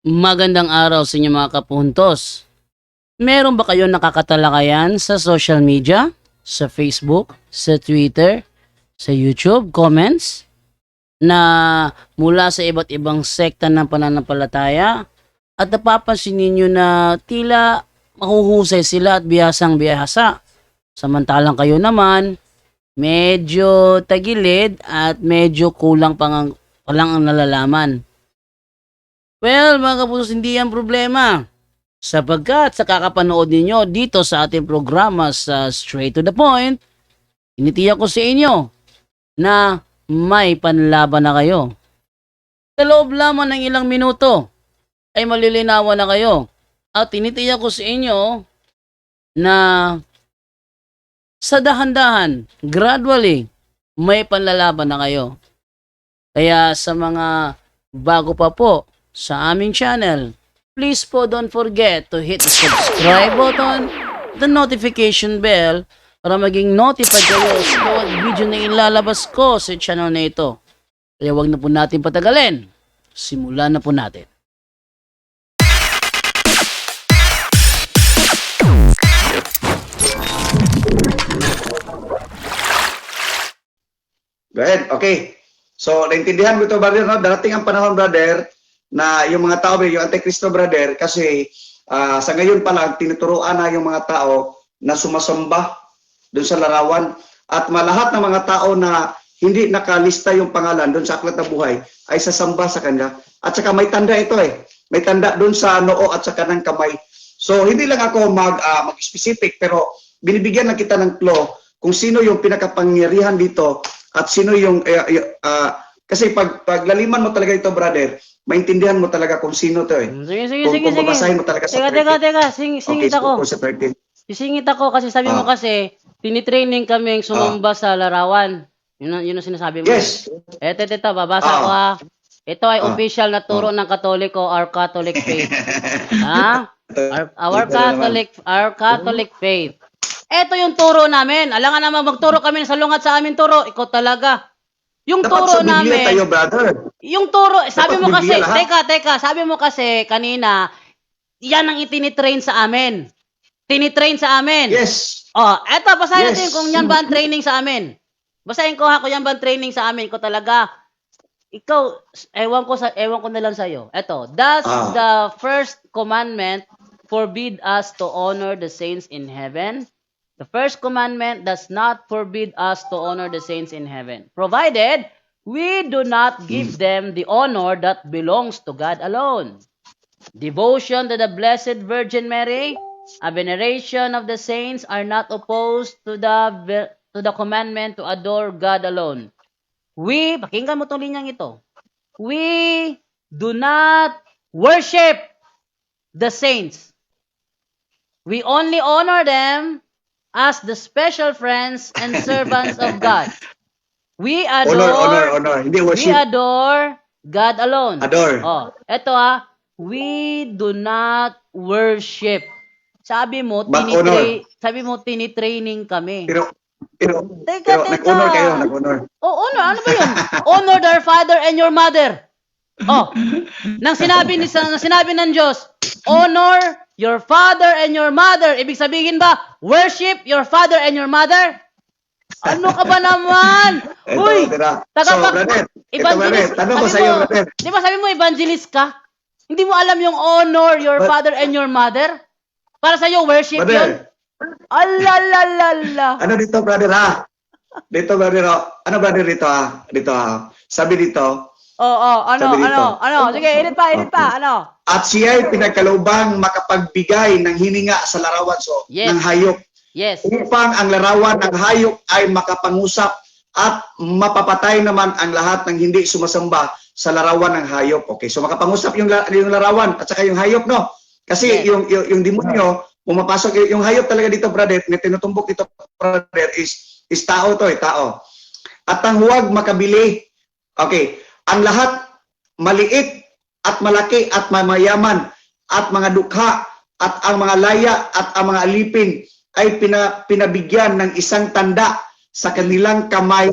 Magandang araw sa inyo mga kapuntos. Meron ba kayong nakakatalakayan sa social media? Sa Facebook, sa Twitter, sa YouTube, comments? Na mula sa iba't ibang sekta ng pananampalataya at napapansin ninyo na tila mahuhusay sila at bihasang bihasa. Samantalang kayo naman, medyo tagilid at medyo kulang pa lang ang nalalaman. Well, mga kapusos, hindi yan problema. Sapagkat sa kakapanood ninyo dito sa ating programa sa Straight to the Point, initiyak ko sa inyo na may panlaban na kayo. Sa loob lamang ng ilang minuto ay malilinawan na kayo. At tinitiyak ko sa inyo na sa dahan-dahan, gradually, may panlalaban na kayo. Kaya sa mga bago pa po sa aming channel, please po don't forget to hit the subscribe button, the notification bell, para maging notified kayo sa bawat video na ilalabas ko sa channel na ito. Kaya wag na po natin patagalin. Simulan na po natin. Go ahead. Okay. So, naintindihan mo ito, brother, no? Darating ang panahon, brother, na yung mga tao, yung Antikristo, brother, kasi sa ngayon pa lang, tinuturuan na yung mga tao na sumasamba doon sa larawan. At malahat ng mga tao na hindi nakalista yung pangalan doon sa Aklat ng Buhay ay sasamba sa kanya. At saka may tanda ito May tanda doon sa noo at sa kanang kamay. So, hindi lang ako mag-specific, pero binibigyan lang kita ng clue kung sino yung pinakapangyarihan dito at sino yung kasi paglaliman mo talaga ito, brother, maintindihan mo talaga kung sino to Sige. Kung babasahin mo talaga sa 13. Teka. Singit Okay, ako. sa 13. Sisingit ako kasi sabi mo kasi, tinitraining kaming sumamba sa larawan. Yun ang sinasabi mo. Yes. Ito, babasa ko ha. Ito ay official na turo ng Katoliko, our Catholic faith. Ha? Our Catholic faith. Ito yung turo namin. Alangan naman magturo kami sa lungat sa amin turo. Ikaw talaga. Yung Dapat turo sa Biblia namin. tayo, brother. Yung turo, sabi mo kasi, Biblia lahat. teka, sabi mo kasi kanina, yan ang itinitrain sa amin. Tinitrain sa amin. Yes. Eto, basahin Yes. natin kung yan ba ang training sa amin. Basahin ko ha, kung yan ba ang training sa amin. Ko talaga, ikaw, ewan ko na lang sa'yo. Eto, does the first commandment forbid us to honor the saints in heaven? The first commandment does not forbid us to honor the saints in heaven, provided we do not give them the honor that belongs to God alone. Devotion to the Blessed Virgin Mary, a veneration of the saints are not opposed to the commandment to adore God alone. Pakinggan mo itong linyang ito. We do not worship the saints. We only honor them as the special friends and servants of God. We adore, Honor. Hindi we worship. adore God alone. Adore. Eto we do not worship. Sabi mo, tinitraining kami. Pero Teka. nag-honor kayo, nag-honor. Honor. Ano ba yun? Honor their father and your mother. Nang sinabi ng Diyos, honor your father and your mother. Ibig sabihin ba, worship your father and your mother? Ano ka ba naman? Uy, evangelist. Tanong ko sa iyo, brother. Di ba sabi mo evangelist ka? Hindi mo alam yung honor your father and your mother? Para sa iyo worship Brother. yun? Alalalala. Ano dito, brother, ha? Dito, brother, ano, brother, dito, ha? Dito, ha? Sabi dito. Sige, edit pa, ano? At siya ay pinagkalubang makapagbigay ng hininga sa larawan ng hayop. Yes. Upang ang larawan ng hayop ay makapangusap at mapapatay naman ang lahat ng hindi sumasamba sa larawan ng hayop. Okay, so makapangusap yung larawan at saka yung hayop, no? Kasi yung demonyo, pumapasok, yung hayop talaga dito, brother, na tinutumbok dito, brother, is tao to, tao. At ang huwag makabili. Okay, ang lahat maliit at malaki at mayaman at mga dukha at ang mga laya at ang mga alipin ay pinabigyan ng isang tanda sa kanilang kamay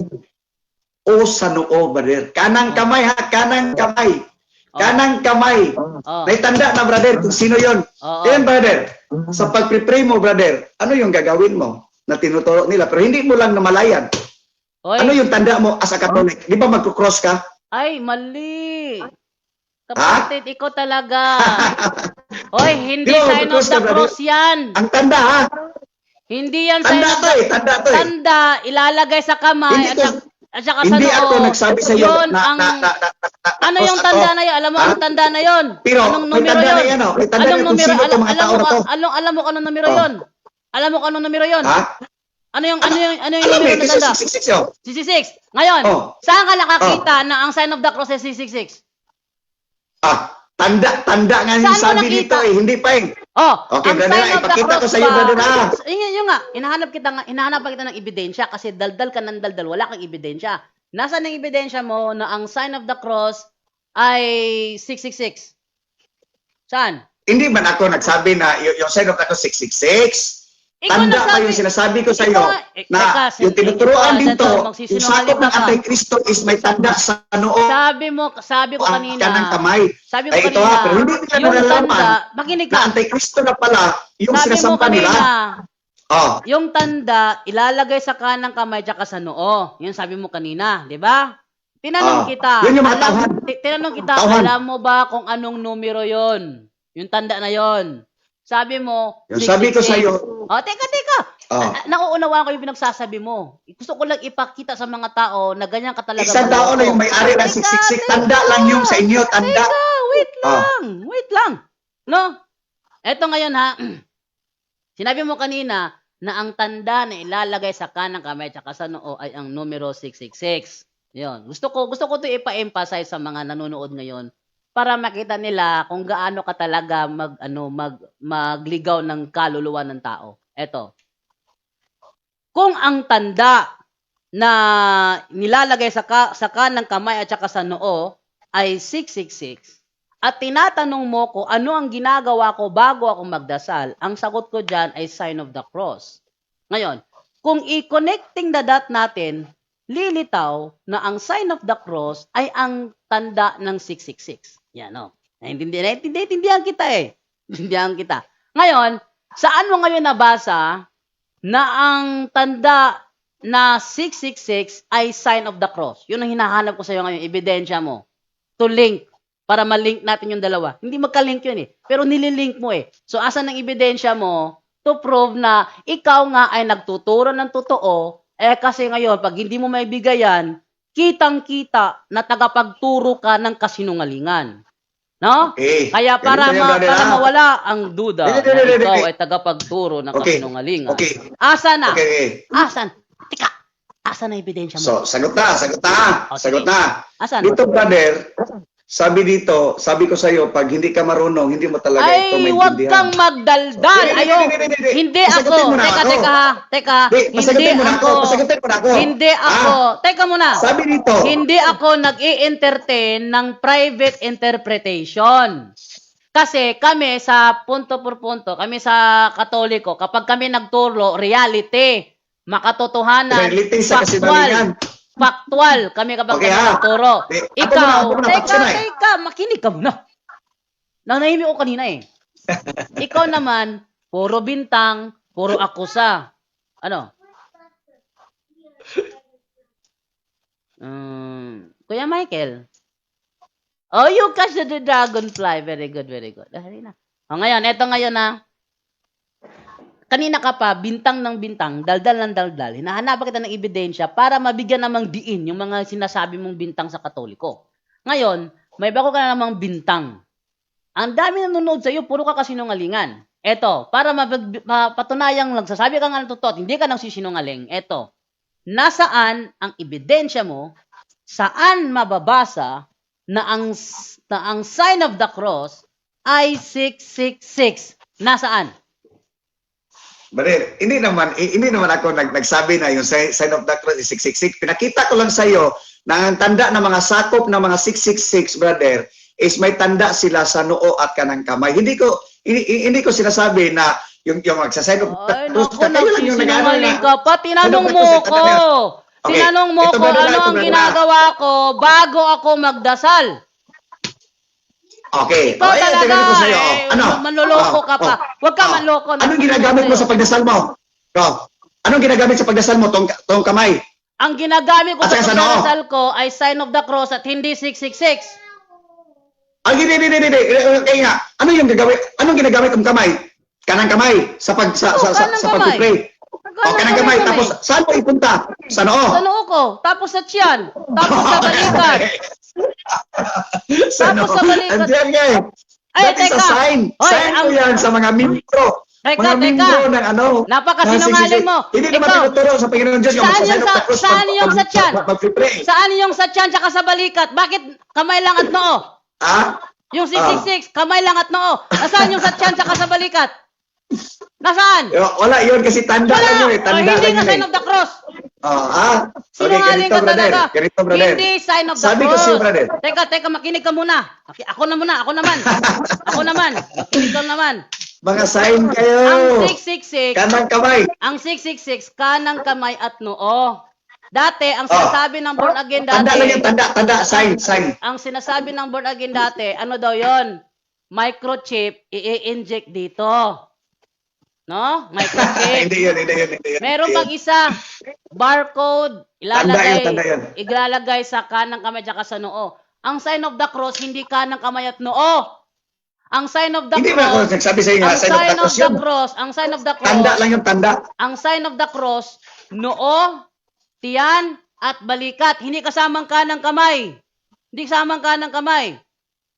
o sa noo, brother. Kanang kamay, ha? Kanang kamay. Kanang kamay. Oh. May tanda na, brother, kung sino yon. Oo. Then, brother, sa pag-pray mo, brother, ano yung gagawin mo na tinuturo nila? Pero hindi mo lang namalayan. Oy, Ano yung tanda mo as a Catholic? Di ba magkukross ka? ay, mali. Kapatid, ikaw talaga. Oy, hindi Di ba, sign of magkukross the ka, brother? cross yan. Ang tanda, ha? Hindi yan sign Tanda of to the eh, tanda to eh. tanda, ilalagay sa kamay Hindi at saka sa Hindi ako noo. nagsabi sa iyo Yun na, ang ano cross yung ako. tanda na yun? Alam mo Ha? anong tanda na yun? Pero Anong may numero tanda na yun? yan, oh. May tanda Anong na kung numero? sino itong mga tao na to. Alam mo kung anong numero Oh. yun? Alam mo kung anong numero yun? Ha? Ano yung Alam numero eh, na kasi tanda? 666 yun. 66. Ngayon, Oh. saan ka nakakita na ang sign of the cross ay 666? Tanda nga yung Saan mo sabi nakita? dito eh, hindi pa eh. Oh, Okay, ang brother, sign of the ipakita ko cross sa iyo, ba? brother, ha? Yun nga, hinahanap pa kita ng ebidensya kasi daldal ka ng daldal, wala kang ebidensya. Nasaan ang ebidensya mo na ang sign of the cross ay 666? Saan? Hindi man ako nagsabi na yung sign of the cross 666. Ikaw Tanda nagsabi- pa yung sinasabi ko sa iyo Ikaw nga- na teka, yung tinuturuan ikaw, dito, ito, yung magsisinungaling sakop ka ng pa. Antikristo is may tanda sa noo Sabi ko at kanina, kanang kamay. sabi ko Ay, ito kanina, ha, pero hindi nila yung nalalaman tanda, makinig na ka. Antikristo na pala yung Sabi mo sinasampa kanina, nila. Oh, yung tanda, ilalagay sa kanang kamay tsaka sa noo. Yun sabi mo kanina, di ba? Tinanong kita. Yun yung mga tauhan. Tinanong kita, Tauhan. alam mo ba kung anong numero yon? Yung tanda na yon. Sabi mo, yung sabi ko sa 666. iyo, Oh, teka. oh, Nauunawaan ko yung pinagsasabi mo. Gusto ko lang ipakita sa mga tao na ganyan ka talaga. isang tao na yung may-ari ng 666, tanda lang yung sa inyo, tanda. Teka, wait lang. No? Eto ngayon ha. Sinabi mo kanina na ang tanda na ilalagay sa kanang kamay at sa noo ay ang numero 666. Yun. Gusto ko 'to ipa-emphasize sa mga nanonood ngayon para makita nila kung gaano ka talaga magligaw ng kaluluwa ng tao. Eto. Kung ang tanda na nilalagay sa kanang kamay at saka sa noo ay 666 at tinatanong mo ko ano ang ginagawa ko bago ako magdasal, ang sagot ko dyan ay sign of the cross. Ngayon, kung i-connecting the dot natin, lilitaw na ang sign of the cross ay ang tanda ng 666. Yan o. Naintindihan kita eh. Naintindihan kita. Ngayon, saan mo ngayon nabasa na ang tanda na 666 ay sign of the cross? Yun ang hinahanap ko sa iyo ngayon, ebidensya mo. To link, para ma-link natin yung dalawa. Hindi magka-link yun eh, pero nililink mo eh. So, asan ang ebidensya mo to prove na ikaw nga ay nagtuturo ng totoo, kasi ngayon, pag hindi mo maibigay yan, kitang-kita na tagapagturo ka ng kasinungalingan. No? Okay. Kaya para mawala ang duda na ikaw ay tagapagturo ng Okay. kasinungalingan. Okay. Asa na? Okay. Asan? Tika. Asan na ebidensya mo? So, sagot na. Oh, Sagot sige. na. Asan? Dito, brother, sabi ko sa iyo, pag hindi ka marunong, hindi mo talaga ito Ay, maintindihan. huwag kang magdaldal. Hindi ako. Pasagutin mo na ako. Teka. Hindi, pasagutin mo na ako. Pasagutin mo na ako. Hindi ako. Teka muna. Sabi dito. Hindi ako nag-i-entertain ng private interpretation. Kasi kami sa punto por punto, kami sa Katoliko, kapag kami nagturo, reality, makatotohanan, Reality sa kasinungalingan. factual kami kapag Okay, kami ha? nagturo. Ako muna, Teka, makinig ka muna. Nanahimik ko kanina eh. Ikaw naman, puro bintang, puro akusa. Ano? Kuya Michael. Oh, you catch the dragonfly. Very good, very good. Dahil na. Ngayon, eto ngayon na. Kanina ka pa, bintang ng bintang, daldal ng daldal. Hinahanapan kita ng ebidensya para mabigyan namang diin yung mga sinasabi mong bintang sa Katoliko. Ngayon, may bago ka na namang bintang. Ang dami nanonood sa iyo, puro ka kasinungalingan. Eto, para patunayang nagsasabi ka nga ng totoo, hindi ka nang sisinungaling. Eto, nasaan ang ebidensya mo, saan mababasa na ang sign of the cross ay 666. Nasaan? Brother, hindi naman ako nagsabi na yung sign of the cross is 666. Pinakita ko lang sa iyo na ang tanda ng mga sakop ng mga 666, brother, is may tanda sila sa noo at kanang kamay. Hindi ko sinasabi na yung magsa-sign of the Ay, cross. naku, nagsisinungaling ka pa. Tinanong mo ko. Okay. Tinanong mo Ito, ko brother, ano ito, ang brother. ginagawa ko bago ako magdasal. Okay. Ikaw ayan, talaga, tinanong ko sa'yo. Ano? manloloko ka pa. Huwag ka manloko. Anong ginagamit mo sa pagdasal mo? Anong ginagamit sa pagdasal mo? Tong kamay. Ang ginagamit ko At sa saka sa noo. pagdarasal ko ay sign of the cross at hindi 666. Hindi. Kaya nga, anong ginagamit ang kamay? Kanang kamay sa kanang sa kamay. pag-pray. Kanang kamay. Tapos saan mo ipunta? Sa noo. Sa noo ko, tapos sa tiyan, tapos sa balikat. Sa Tapos noo. sa balikat. Andiyan nga eh. Ay, That is a teka. sign. Hoy, Sign ko ang- yan sa mga membro. Teka. membro ng ano. Napakasinungaling mo. Hindi naman Ikaw, tinuturo sa Panginoon Diyos yung saan magsasign yung of the cross saan yung sa tiyan? pag-pray. Saan yung sa tiyan tsaka sa balikat? Bakit kamay lang at noo? Yung 666, kamay lang at noo. Nasaan yung sa tiyan tsaka sa balikat? Nasaan? Wala yun kasi tanda lang yun eh. Tanda hindi lang nga yun sign eh. of the cross. Sinungaling ganito ka brother. talaga. Ganito brother. Hindi sign of the Sabi ko cross. sa'yo brother. Teka, makinig ka muna. Ako naman. Makinig ka naman. Mga sign Ang kayo. 666, Kanang kamay. ang 666, kanang kamay at noo. Dati, ang sinasabi ng born again Tanda lang dati, yan. Tanda. Sign. ang sinasabi ng born again dati, ano daw yon? Microchip, i-inject dito. No? Microchip. Hindi yun. Meron pang isa, barcode, Tanda yun. ilalagay sa kanang kamay at sa noo. Ang sign of the cross, hindi kanang kamay at noo. Ang sign of the Hindi ba ako cross, nagsabi sa inyo ang na sign of the cross yun? ang sign of the Tanda cross, lang yung tanda. ang sign of the cross, noo, tiyan, at balikat. Hindi kasamang kanang kamay. Hindi kasamang kanang kamay.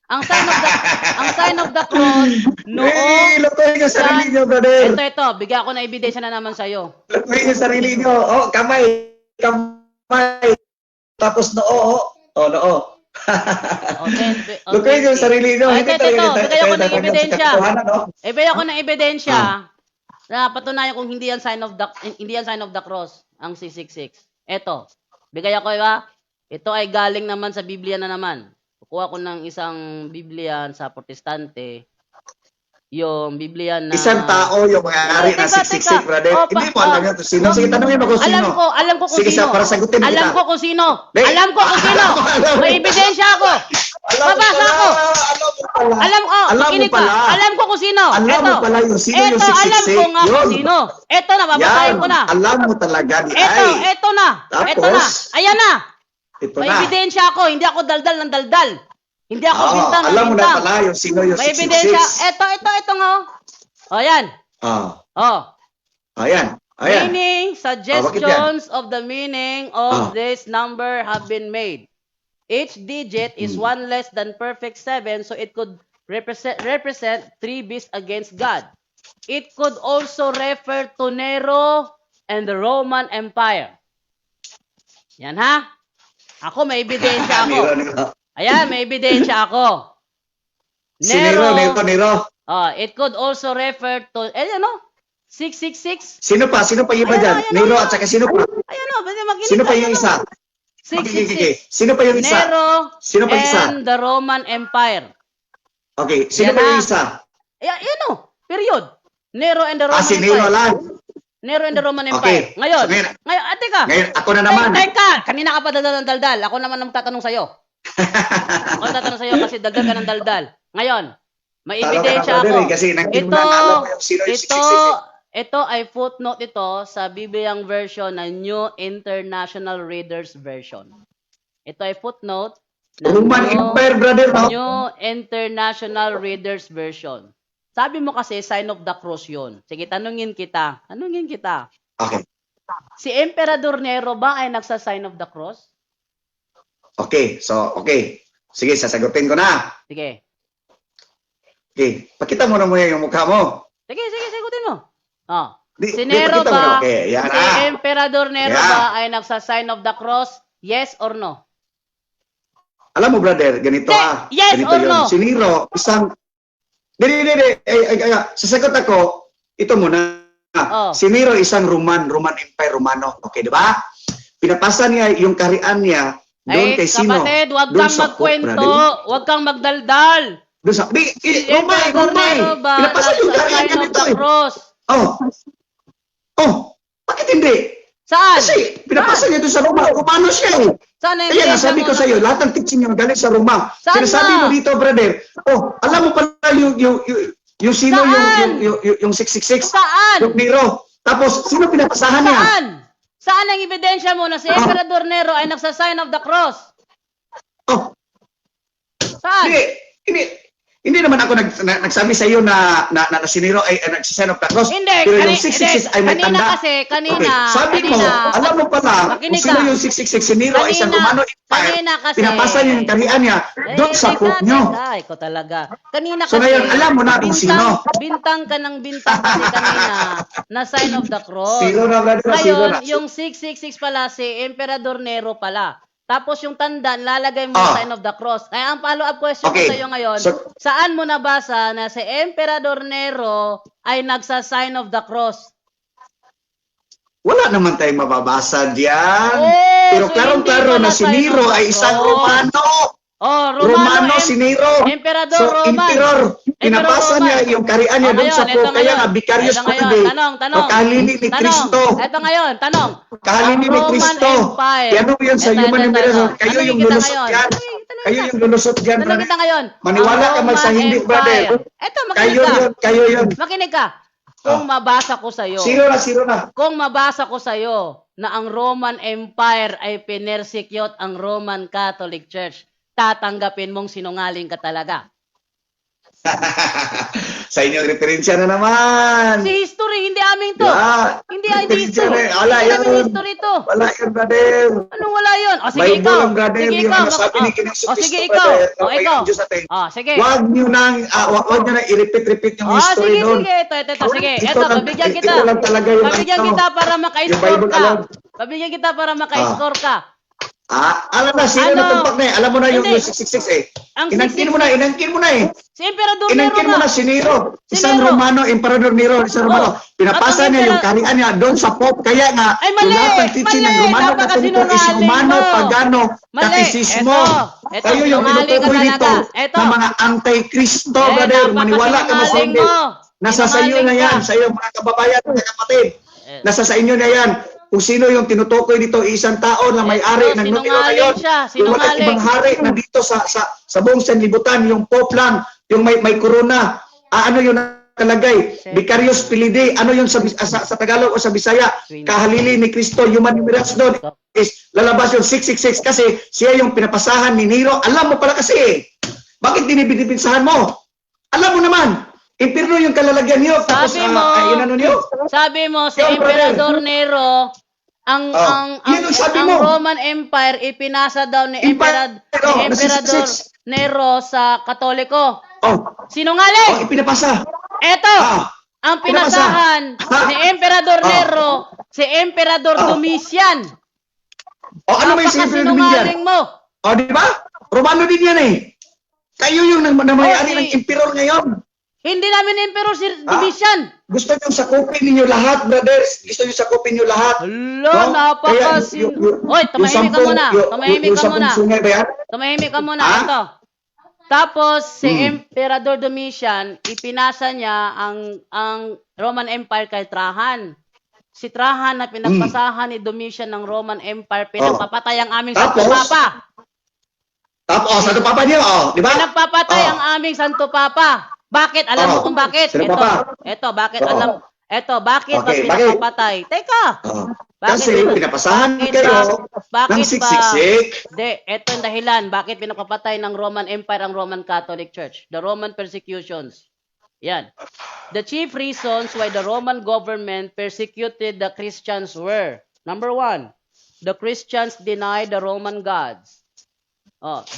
Ang sign of the cross, noo, Lutuin yung sarili nyo, brother. ito, bigyan ko na ebidensya na naman sa'yo. Lutuin yung sarili nyo. Kamay. Tapos noo. Noo. Lutuin yung sarili nyo. Ito, bigyan ko ng ebidensya. No? Bigyan ko ng ebidensya na patunayan kung hindi yan sign of the cross, ang 666. Ito, bigay ako ba? Ito ay galing naman sa Biblia na naman. Kukuha ko ng isang Biblia sa Protestante. Yung Biblia na... Isang tao yung mga-ari na Teka. 666, brother. Hindi mo alam yun. Sino? Sige, tanongin mo kung sino. Alam ko kung Sige, sino. para sagutin kita. Alam ko kung sino. Hey. Alam ko kung sino. May ebidensya ako. Babasa ako. Alam ko. Makinig ka. Alam ko kung sino. Alam mo pala yung sino yung 666. Alam ko nga kung sino. Ito na, babasahin ko na. Alam mo talaga ni Ito na. Tapos? Ayan na. Ito May na. ebidensya ako. Hindi ako daldal ng daldal. Hindi ako bintang ng alam mo na bintang. pala yung sino yung May 666. ebidensya. Ito nga. O, yan. Ayan. Meaning, bakit suggestions of the meaning of Ah. this number have been made. Each digit is one less than perfect 7, so it could represent 3 beasts against God. It could also refer to Nero and the Roman Empire. Yan ha? Ako, may ebidensya ako. Ayan, may ebidensya ako. Si Nero. It could also refer to, 666. Sino pa yung iba dyan? Ayan, Nero at saka sino pa? Makinig Sino pa tayo, yung isa? 666. Sino pa yung isa? Nero Sino pa isa? and the Roman Empire. Okay, sino Yan pa yung na. isa? Period. Nero and the Roman Si Empire. Nero lang. Nero and the Roman Okay. Empire. Ngayon, So, teka. Ngayon, ako na naman. Teka, kanina ka pa daldal ng daldal. Ako naman ang tatanong sa'yo. Ako ang tatanong sa'yo kasi daldal ka ng daldal. Ngayon, may Talo ka na, ebidensya brother, ako. kasi nang hindi mo na alam mo yung sino yung 666. Ito ay footnote ito sa Bibliang version na New International Reader's Version. Ito ay footnote ng Roman Empire, brother, no? New International Reader's Version. Sabi mo kasi sign of the cross yun. Sige, tanungin kita. Okay. Si Emperador Nero ba ay nagsa-sign of the cross? Okay. Sige, sasagutin ko na. Sige. Okay. Pakita mo na muna yung mukha mo. Sige, sagutin mo. Si Di, Nero pakita mo na. ba, Okay, yan si na. Emperador Nero Yeah. ba ay nagsa-sign of the cross? Yes or no? Alam mo, brother, ganito Yes ganito or yun. no? Si Nero, isang... Sasagot ako, ito muna. Oh. Si Nero, isang Roman Empire, Romano. Okay, di ba? Pinapasa niya yung kaharian niya doon kay sino? kapatid, huwag Doon kang sa magkwento. brother. Huwag kang magdaldal. Doon sa... Si Romay! Emperador Nero ba Pinapasa yung kaharian nagsa-sign niya of dito the cross? bakit hindi? Saan? Kasi pinapasa niya doon sa Roma. Romano siya eh. Saan ang Kaya nga ebidensya sabi mo ko na- sa iyo, lahat ng teaching nyo galing sa Roma. Saan Sinasabi na? mo dito, brother. Oh, alam mo pala yung sino Saan? yung 666? Saan? Yung Nero. Tapos, sino pinapasahan niya? Saan? Saan ang ebidensya mo na si Emperador Nero ay nagsa-sign of the cross? Oh, Saan? hindi naman ako nagsabi sa iyo na si Nero ay nagsisign of the cross. Hindi, Pero yung 666 ay may tanda. kanina, Okay. Sabi mo, alam mo pala, kung Makinig sino ka. yung 666 si Nero ay isang Kanina- Romano Empire. kanina kasi- Pinapasa niya yung karihan niya doon sa court nyo. Ikaw talaga. Kanina So kasi, ngayon, alam mo na kung sino. bintang ka ng bintang kasi kanina na sign of the cross. Zero na, brother. Zero na. Ngayon, yung 666 pala, si Emperador Nero pala. Tapos yung tanda, lalagay mo yung Ah. sign of the cross. Kaya ang follow-up question ko Okay. sa iyo ngayon, So- saan mo nabasa na si Emperador Nero ay nagsa-sign of the cross? Wala naman tayong mababasa diyan. Oh, Pero so klarong-klaro hindi na pala si sign Nero of the ay isang cross. Romano. Oh, Romano si Nero. Emperador So, Roman. emperor. Pinapasa Roman. niya yung karihan niya doon sa court. Kaya nga, vicarious Ito ngayon, pagkabi. tanong. Kahalili ni Kristo. Ito ngayon, tanong. Kahalili ni Ang Roman Kristo. Empire. Yan mo yun sa human embarrassment. Kayo Tanongin yung kita lulusot ngayon. yan. Kayo yung lulusot yan, Tanong brother. kita ngayon. Maniwala Ang ka man sa Roman hindi, Empire. brother. Ito, makinig Kayo ka. yun, kayo yun. Makinig ka. Kung mabasa ko sa'yo, Zero na. kung mabasa ko sa'yo na ang Roman Empire ay pinersecute ang Roman Catholic Church, tatanggapin mong sinungaling ka talaga. Sa inyong referensya na naman. Si history, hindi aming to. Yeah. Hindi Referensya history. na. Wala Hindi yun. namin history to. Wala yun, brother. Anong wala yun? O sige Bible ikaw. lang, brother. Sige Yung ikaw. ano sabi ni King O sige Kristo, ikaw. brother. O ikaw. Yung Diyos natin. O sige. Wag nyo nang i-repeat yung O history sige, doon. sige. Ito. Sige. Ito Ito, lang- pabigyan ito kita. lang talaga yung Pabigyan ano. kita para Yung maka-score Bible ka. alone. Pabigyan kita para maka-score ka. Alam na, sino Ano? na tumpak na eh. Alam mo na yung Hindi. 666 eh. Ang Inangkin mo na eh. Si Emperador Nero Inangkin mo nga. na si Nero. Si Isang Nero. Romano, Emperador Nero, isang Romano. Pinapasa At ang niya yung Emperor- karihan niya doon sa Pope. Kaya nga, Ay, mali! yung lahat ng teaching ng Mali! Romano Napakasinungaling Katoliko is Romano, mo! Pagano, Mali! Katisismo. Ito, Kayo yung sinungaling ka tinutukoy talaga. dito Ito. ng mga anti-Kristo, brother. Maniwala ka mas napakasinungaling hindi. mo. Nasa sa inyo na Sinungaling yan, ka. sa iyo mga kababayan, mga kapatid. Nasa sa inyo na yan. Kung sino yung tinutukoy dito, isang tao na may-ari ng nutilo ngayon. Sinungaling siya, Yung walang sinungaling. ibang hari na dito sa buong sanlibutan, yung Pope lang, yung may corona. Ano yun nakalagay? Vicarious Filii. Ano yun sa Tagalog o sa Bisaya? Kahalili ni Kristo. Human numerals doon is lalabas yung 666 kasi siya yung pinapasahan ni Nero. Alam mo pala kasi eh. Bakit dinibidipinsahan mo? Alam mo naman. Impirno yung kalalagyan niyo. Tapos Sabi mo, inano niyo. Sabi mo, si Yung Emperador Nero, ang yun ang sabi mo. Roman Empire ipinasa daw ni Empire, Emperador 666. Nero sa Katoliko. Oh, Sinungaling! ipinapasa. Eto, Ah, ang pinasahan ni Emperador Nero, si Emperador Domitian. ano may sinabi ng Napakasinungaling mo. di ba? Romano din yan eh. Kayo yung may-ari si- ng emperor ngayon. Hindi namin Emperor si Domitian. Gusto nyo sakupin ninyo lahat, brothers. Gusto nyo sakupin nyo lahat. Hala, No? napakasin... Hoy, tumahimik ka muna. Tumahimik ka muna. Sungay ba yan? Tumahimik ka muna. Ha? Ito. Tapos, si Emperador Domitian, ipinasa niya ang Roman Empire kay Trajan. Si Trajan na pinagpasahan ni Domitian ng Roman Empire, pinagpapatay ang aming Santo Tapos? Papa. Tapos, ano papa niyo? Di ba? Pinagpapatay ang aming Santo Papa. Bakit? Alam mo kung bakit? Sino Papa? Bakit Oo. alam? Bakit ba Okay, pinagpapatay? Teka. Kasi pinapasahan kayo ng 666. Ito yung dahilan. Bakit pinapapatay ng Roman Empire ang Roman Catholic Church? The Roman persecutions. Yan. The chief reasons why the Roman government persecuted the Christians were, number 1, the Christians denied the Roman gods.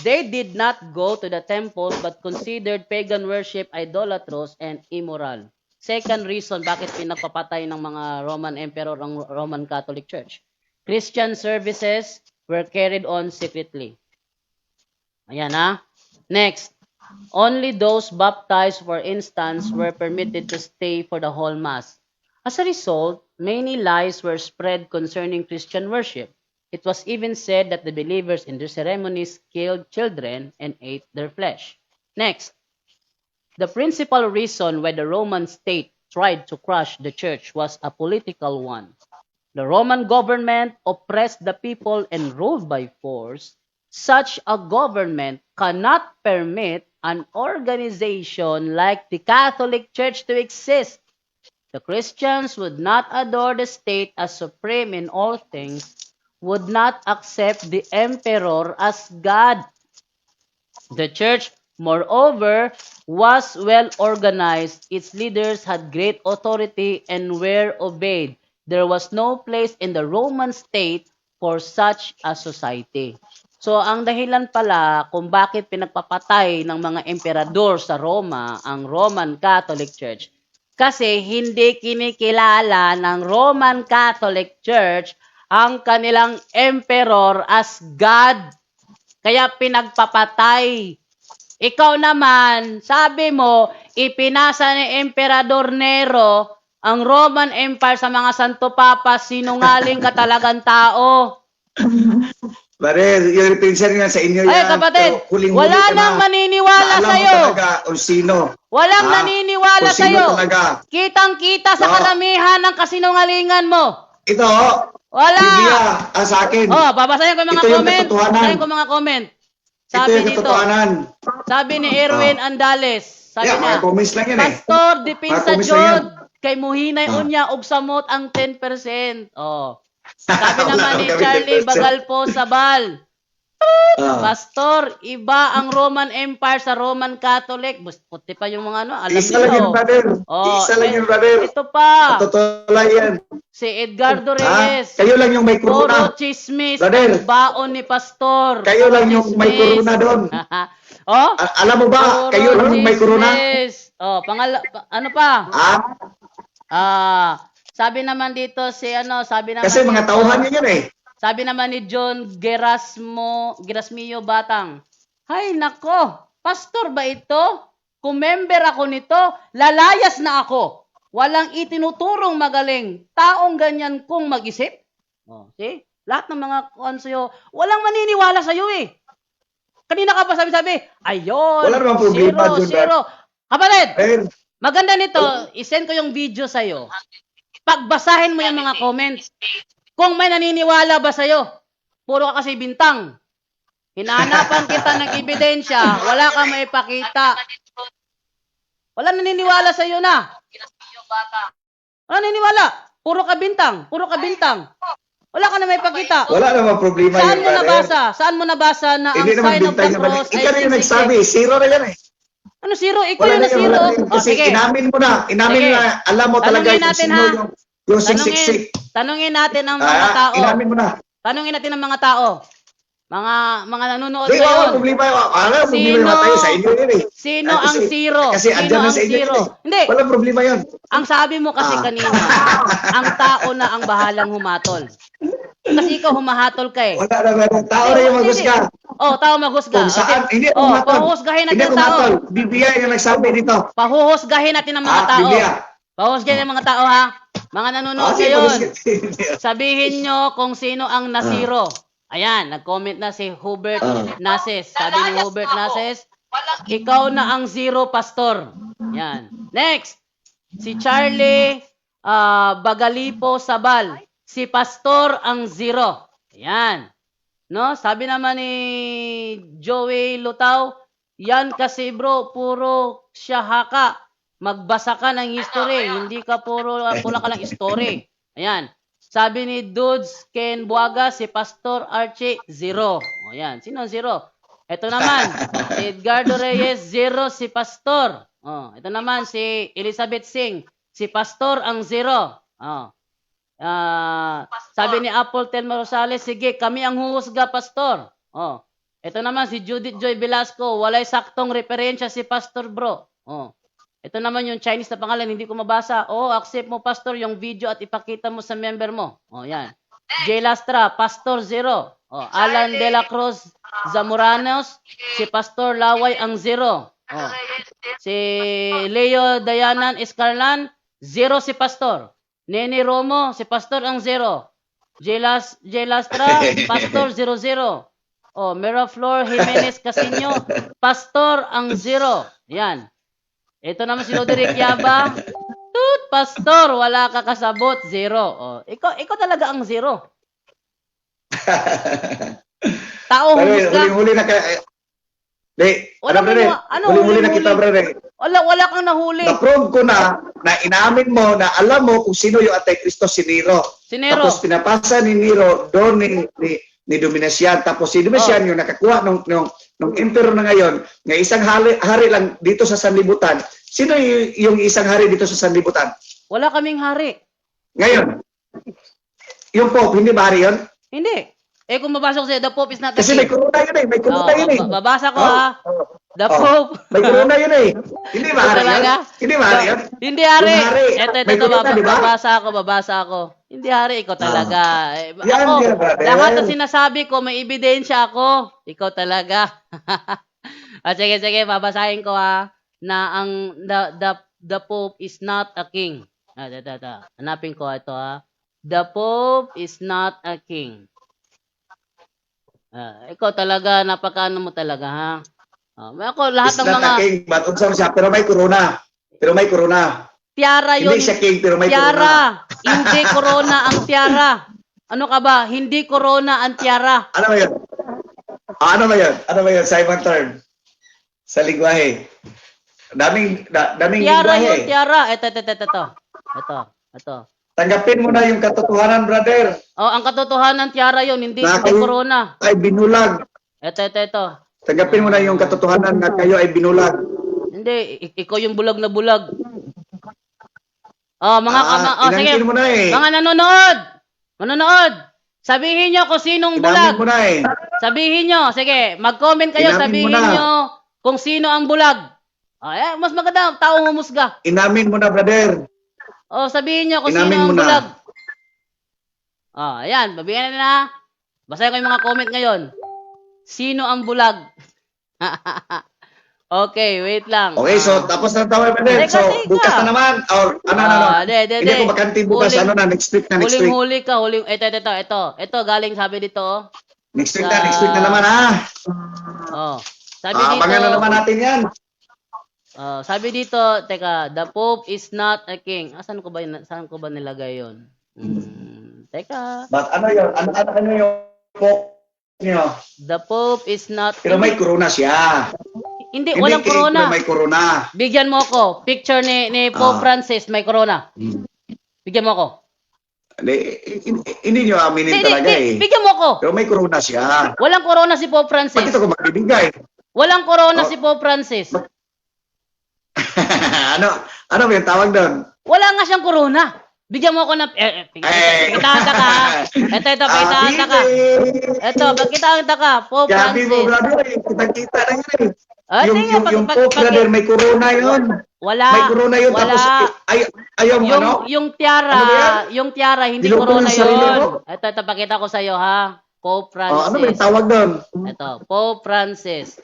They did not go to the temples but considered pagan worship idolatrous and immoral. Second reason bakit pinagpapatay ng mga Roman Emperor ang Roman Catholic Church. Christian services were carried on secretly. Ayan ha. Next. Only those baptized, for instance, were permitted to stay for the whole Mass. As a result, many lies were spread concerning Christian worship. It was even said that the believers in their ceremonies killed children and ate their flesh. Next. The principal reason why the Roman state tried to crush the church was a political one. The Roman government oppressed the people and ruled by force. Such a government cannot permit an organization like the Catholic Church to exist. The Christians would not adore the state as supreme in all things, would not accept the emperor as God. The church, moreover, was well organized. Its leaders had great authority and were obeyed. There was no place in the Roman state for such a society. So, ang dahilan pala kung bakit pinagpapatay ng mga emperador sa Roma ang Roman Catholic Church, kasi hindi kinikilala ng Roman Catholic Church ang kanilang emperor as God. Kaya pinagpapatay. Ikaw naman, sabi mo, ipinasa ni Emperador Nero ang Roman Empire sa mga Santo Papa, sinungaling ka talagang tao. Brother, yung pinsan nga sa inyo Ay, yan. kapatid, pero huling-huli wala ka nang na. maniniwala Alam mo sa'yo. talaga kung sino. Walang Ha? naniniwala Kung sino sa'yo. talaga. Kitang-kita sa No. karamihan ng kasinungalingan mo. Ito, Wala. Biblia, sa akin. Oh, babasahin ko yung mga Ito yung comment. katotohanan. Babasahin ko mga comment. Ito Sabi yung dito, katotohanan. sabi ni Erwin Andales, sabi Yeah, niya, mga comments lang yan eh. Pastor, dipin Mga sa comments lang yan. Jod, kay muhinay Ah. unya og samot ang 10%. Oh. Sabi Wala naman ni kami Charlie 10%. Bagalpo Sabal, Ah. Pastor, iba ang Roman Empire sa Roman Catholic. Puti pa yung mga ano, alam Isa lang yun, niyo. brother. Oh, Isa lang yun, brother. Ito pa, Totoo lang yan. si Edgardo Ha? Reyes. Kayo lang yung may Puro corona. chismis Brother. ang baon ni Pastor. Kayo lang Puro yung may chismis. corona doon. Oh? Alam mo ba, Puro kayo lang yung may corona? chismis. Oh, ano pa? Ah, Sabi naman dito si ano, sabi naman kasi mga dito, tauhan nyo yun eh. sabi naman ni John Gerasmio Batang, hay nako, pastor ba ito? Kung member ako nito, lalayas na ako. Walang itinuturong magaling. Taong ganyan kung mag-isip. Oh, see? Lahat ng mga kuan sa'yo, walang maniniwala sa'yo eh. Kanina ka pa sabi-sabi, ayun, Wala namang problema dun, zero. Kapatid, Eh, maganda nito, isend ko yung video sa'yo. Pagbasahin mo yung mga comments. Kung may naniniwala ba sa'yo, puro ka kasi bintang. Hinahanapan kita ng ebidensya, wala kang maipakita. Wala naniniwala sa'yo na. Wala naniniwala. Puro ka bintang. Puro ka bintang. Wala ka na maipakita. wala namang problema Saan yun, mo brother. nabasa? Saan mo nabasa na ang Hindi naman sign of bintang the naman. cross ay Ikaw rin yung nagsabi, zero na yan eh. Ano zero? Ikaw Wala yung na na yan, zero. wala na yan. Oh, Kasi sige. inamin mo na, Sige. alam mo talaga Tanungin kung natin, sino ha? yung siksik. Tanungin natin ang mga tao. Inamin mo na. Tanungin natin ang mga tao. Mga nanonood Hindi, wala ngayon. problema yun. Wala problema Sino- yung tayo sa inyo yun eh. Sino Kasi- ang zero? Kasi Sino andyan na ang sa inyo zero? yun eh. Hindi. Wala problema yun. Ang sabi mo kasi kanina, ang tao na ang bahalang humatol. Kasi ikaw humahatol ka eh. Wala naman. Tao na yung maghusga. Oh, tao maghusga. Kung saan, hindi ako Oh, matol. pahuhusgahin Hindi natin ako ang tao. matol. Biblia yung nagsabi dito. Pahuhusgahin natin ang mga tao. Biblia. Pahuhusgahin ang mga tao ha. Mga nanonood Sige, ngayon. maghusga. Sabihin nyo kung sino ang nasiro. Ayan, nag-comment na si Hubert Nases. Sabi ni Hubert Nases, ikaw na ang zero, pastor. Yan. Next, si Charlie Bagalipo Sabal. Si pastor ang zero. Ayan. No? Sabi naman ni Joey Lutaw, yan kasi bro, puro siya haka. Magbasa ka ng history, hindi ka pula ka lang story. Ayan. Sabi ni Dudes Ken Buaga, si Pastor Archie, zero. O yan, sino ang zero? Ito naman, si Edgardo Reyes, zero si Pastor. Oh, ito naman si Elizabeth Singh, si Pastor ang zero. Oh. Sabi ni Apple Telma Rosales, sige, kami ang huhusga, Pastor. Oh. Ito naman si Judith Joy Velasco, walay saktong referensya si Pastor bro. Oh. Ito naman yung Chinese na pangalan, hindi ko mabasa. Oh, accept mo, Pastor, yung video at ipakita mo sa member mo. Oh, yan. Jay Lastra, Pastor zero. Oh, Alan De La Cruz Zamoranos, si Pastor Laway ang zero. Oh. Si Leo Dayanan Escarlan, zero si Pastor. Nene Romo, si Pastor ang zero. Jay Lastra, Pastor 00. Oh, Miraflor Jimenez Casino, Pastor ang zero. Yan. Ito naman si Roderick Yaba. Tut, pastor, wala ka kasabot, zero. Oh, ikaw talaga ang zero. Tao Pero humusga. huli-huli na ka... Wala ano, brother? ano, Huli-huli na kita, brother. Wala kang nahuli. Na-prove ko na inaamin mo na alam mo kung sino yung Antikristo, si Nero. Si Nero. Tapos pinapasa ni Nero doon ni Domitian. Tapos si Domitian yung nakakuha nung emperor na ngayon, nga isang hari lang dito sa sanlibutan. Sino yung isang hari dito sa sanlibutan? Wala kaming hari. Ngayon, yung Pope, hindi ba hari yun? Hindi. Eh kung mabasa ko sa'yo, the Pope is not a Kasi may king. corona yun eh. May corona yun eh. Babasa ko Oh, ha. oh, The oh. Pope. May corona yun eh. Hindi ba hari yun? Talaga? Hindi ba hari yun? Hindi hari. Yung hari, Ito, may corona, di ba? babasa ako. Hindi hari, ikaw talaga. Yan, Ako, yan, brother. lahat ng sinasabi ko, may ebidensya ako. Ikaw talaga. Sige, babasahin ko ha. Na ang, the Pope is not a king. Hanapin ko ito ha. The Pope is not a king. Ikaw talaga, napakaano mo talaga ha. Ako, lahat It's ng not mga... a king, but unsa siya, pero may corona. Pero may corona. Tiara yun. Hindi siya king, pero may corona. Tiara. Hindi corona ang tiara. Ano ka ba? Hindi corona ang tiara. Ano ba yun? Ano ba yun? Ano ba yun? Sa ibang term? Sa lingwahe. Daming Tiara lingwahe. yun, tiara. Ito. Tanggapin mo na yung katotohanan, brother. Oh, ang katotohanan tiara yun, hindi Na hindi kayo corona. ay binulag. Ito. Tanggapin mo na yung katotohanan na kayo ay binulag. Hindi, ikaw yung bulag na bulag. Oh, sige. Inangkin mo na eh. Mga Manonood. Sabihin nyo kung sinong bulag. Inamin mo na eh. Sabihin nyo. Sige, mag-comment kayo. Inamin mo Sabihin na. nyo kung sino ang bulag. Mas maganda, taong humusga. Inamin mo na, brother. Sabihin nyo kung Inamin sino ang mo na. bulag. Ayan, babigyan na. Basahin ko yung mga comment ngayon. Sino ang bulag? Okay, wait lang. Okay, so tapos na tayo, brother. Teka, So, teka. bukas na naman. Or, ano. Hindi ko bakanti bukas. Huling- Ano na, next week na, next week. Huling-huli ka. Ito, galing sabi dito. Next week na naman, ha? Sabi dito. Abangan na naman natin yan. Sabi dito, teka, the Pope is not a king. Saan ko ba nilagay 'yon? Teka. But ano yun? Ano yung Pope niyo? The Pope is not... Pero may corona siya. Hindi, walang king, corona. Pero may corona. Bigyan mo ako. Picture ni Pope Francis, may corona. Bigyan mo ako. Hindi nyo aminin talaga eh. Bigyan mo ako. Pero may corona siya. Walang corona si Pope Francis. Bakit ako magbibigay? Walang corona si Pope Francis. ano ba yung tawag doon? Wala nga siyang corona. Bigyan mo ako ng... Pakitahan ka. Ito, pakitahan ka. Ito, pakitahan ka. Pope Gabi mo, Francis. brother. Kita-kita na yun eh. Yung Sige, Pope, brother, may corona yun. Wala. May corona yun. Wala. Tapos, ayaw mo ano? Yung tiara, Ano ba yan? yung tiara, hindi Niloko corona yung sarili yun. mo? Ito, pakita ko sa'yo, ha? Pope Francis. Ano ba yung tawag doon? Ito, Pope Francis.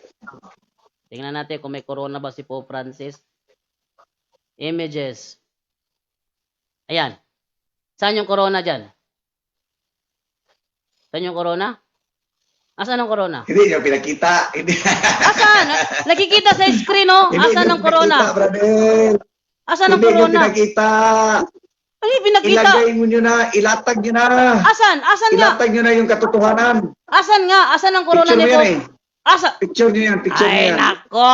Tingnan natin kung may corona ba si Pope Francis. Images. Ayan. Saan yung corona dyan? Saan yung corona? Asan ang corona? Hindi nyo pinakita. Hindi. Asan? Nakikita sa screen, no? Hindi Asan nyo ang corona? pinakita, brother. Asan ang Hindi nyo corona? pinakita. Ay, pinakita. Ilagay mo nyo na, ilatag nyo na. Asan? Asan nga? Ilatag nyo na yung katotohanan. Asan nga? Asan ang corona Picture ni mo yan Pope? eh. Asa? Picture nyo yan, picture nyo Ay, yan. nako.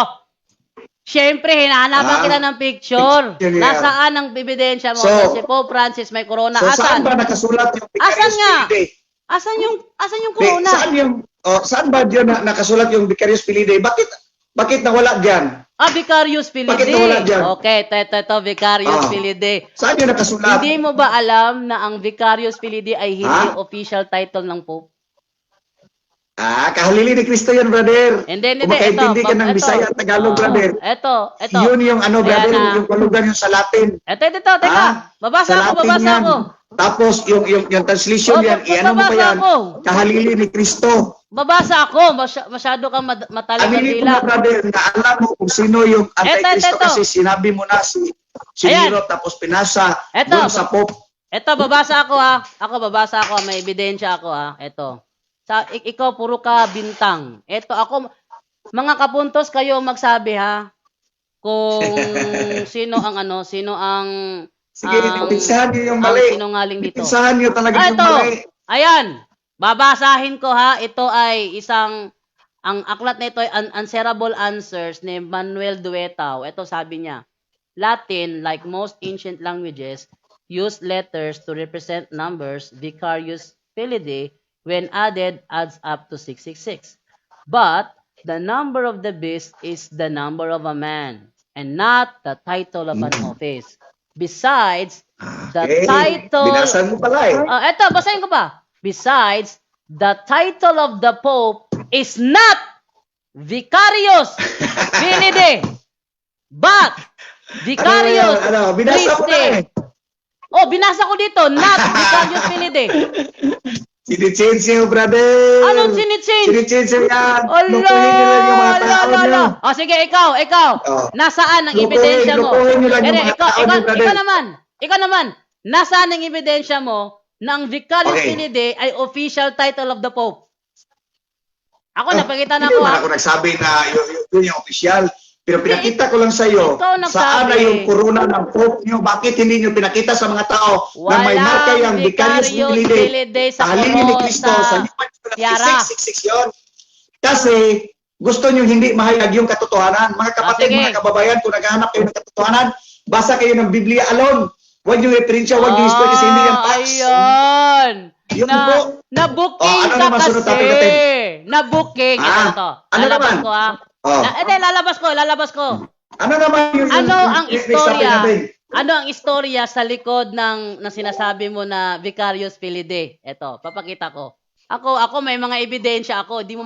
Siyempre, hinahanapan kita ng picture. Picture yan. Nasaan ang ebidensya mo So, na si Pope Francis may corona? So saan Asan? ba nakasulat yung Asan Vicarious nga? Filidae? Asan yung corona? Saan ba diyan nakasulat yung Vicarious Filidae? Bakit nawala diyan? Vicarious Bakit Filidae. nawala dyan? Okay, ito, Vicarious Filidae. Saan yun nakasulat? Hindi mo ba alam na ang Vicarious Filidae ay hindi Ha? official title ng Pope? Kahalili ni Cristo yan, brother. Hindi, Kung makaintindi ka ng Bisaya at Tagalog, brother. Ito. Yun yung brother, Ayan na. yung kalugan yung sa Latin. Ito, teka. Ah, Babasa Sa ako. Latin yan. Tapos yung translation yan, ano mo pa babasa yan? ako. Kahalili ni Cristo. Babasa ako. Masyado kang matalag ang Aminin ko dila. na, brother, na alam mo kung sino yung Antikristo Eto. kasi sinabi mo na si Ayan. Nero tapos pinasa Eto. doon sa Pope. Ito, babasa ako ha. Babasa ako. May ebidensya ako ha. Ito. Ikaw, puro ka bintang. Ito, ako, mga kapuntos kayo magsabi ha. Kung sino ang Sige, pinsahan niyo yung mali. ang sinungaling dito. Pinsahan niyo talaga yung Ito. mali. Ayan. Babasahin ko ha. Ito ay ang aklat na ito ay Unanswerable Answers ni Manuel Duetao. Ito sabi niya, Latin, like most ancient languages, used letters to represent numbers. Vicarius Felidae, when added, adds up to 666. But the number of the beast is the number of a man, and not the title of an office. Besides, the title... Binasan mo pala eh. Eto, basahin ko pa. Besides, the title of the Pope is not Vicarius Felidae, but Vicarius Binasa mo na eh. Christi. Oh, binasa ko dito, not Vicarius Felidae. Sinichange niyo, brother. Anong sinichange? Sinichange niyo yan. Ala, Lukuhin niyo lang yung mga tao niyo. Oh, sige, ikaw. Oh. Nasaan ang Lukuhin- ebidensya mo? lukuhin niyo lang yung mga tao niyo, brother. Ikaw naman. Nasaan ang ebidensya mo na ang Vicarius Okay. Felidae ay official title of the Pope? Ako, napakita na Hindi ko naman ha. ako nagsabi na yun yung official. Pero pinakita ko lang sa iyo, Ikaw nagsabi. saan na yung corona ng Pope niyo? Bakit hindi niyo pinakita sa mga tao na may Walang marka yung Vicarius Vicarius Felidae? Felidae sa Halili ni koro Cristo sa sa lipat niyo ng tiara. 666 yun. Kasi gusto niyo hindi mahayag yung katotohanan. Mga kapatid, sige. mga kababayan, kung naghahanap kayo ng katotohanan, basa kayo ng Biblia alone. Huwag niyo referensya, huwag niyo history kasi hindi yan facts. Ayan. Yun po. Na-booking ano ka naman sunod kasi. natin natin? Na-booking. Ito, Ah, ito. ano Lalabas naman? ko ha. Oh. Lalabas ko. Ano naman yung Ano ang next topic istorya? natin? Ano ang istorya sa likod ng sinasabi mo na Vicarius Felidae? Ito, papakita ko. Ako may mga ebidensya ako. Hindi mo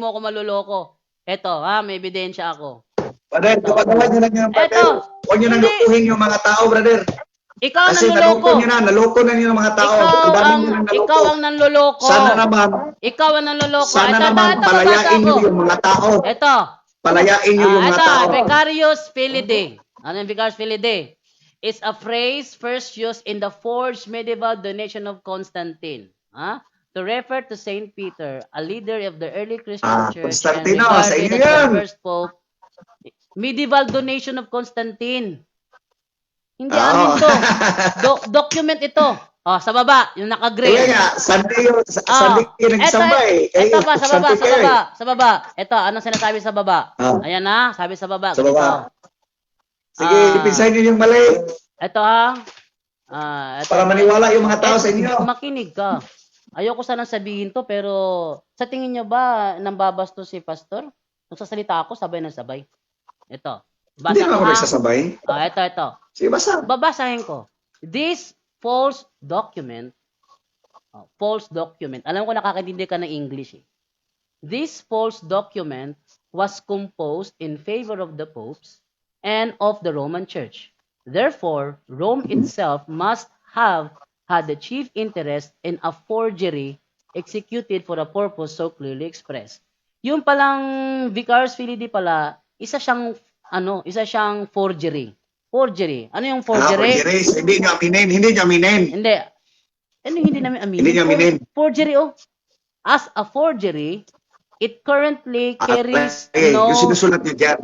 ako maluloko. Ito, may ebidensya ako. Brother, kapagawa niyo lang yung brother. Eto. Huwag niyo nang Hindi. lukuhin yung mga tao, brother. Ikaw ang Kasi nanloloko. naloko na niyo ng mga tao. Ang dami niyo nang naloko. Ikaw ang nanloloko. Sana naman, Ikaw ang nanloloko. sana Ito, naman babasa palayain niyo ko. yung mga tao. Ito. Palayain niyo yung mga Ito, tao. Vicarius Felidae. Ano yung Vicarius Felidae? It's a phrase first used in the forged medieval donation of Constantine. To refer to Saint Peter, a leader of the early Christian church and Constantino, sa regarded inyo as the yan. first pope. Medieval donation of Constantine. Hindi Oo. amin to. Document ito. Sa baba, yung Kaya naka-gray. nga, Sunday nagsamba eh. Ito pa, sa baba, Sunday kayo eh. sa baba. Ito, anong sinasabi sa baba? Ah. Ayan na, sabi sa baba. Sa ganito. baba. Sige, ipinsahin niyo yung mali. Ito ha. Ito. Para maniwala yung mga tao sa inyo. Makinig ka. Ayoko sanang sabihin to, pero sa tingin nyo ba nambabastos si pastor? Nagsasalita ako, sabay na sabay. Ito. Hindi Basa naman ko ako ha. nagsasabay. Ito. Sige, basa. Babasahin ko. This false document, alam ko nakakaintindi ka ng English eh. This false document was composed in favor of the popes and of the Roman Church. Therefore, Rome itself must have had the chief interest in a forgery executed for a purpose so clearly expressed. Yung palang Vicarius Felidae pala, isa siyang forgery. Forgery. Ano yung forgery? Forgery. Hindi niyo aminin. Hindi. Ano hindi namin aminin? Hindi niyo aminin. Forgery, As a forgery, it currently carries Yung sinusulat niyo dyan.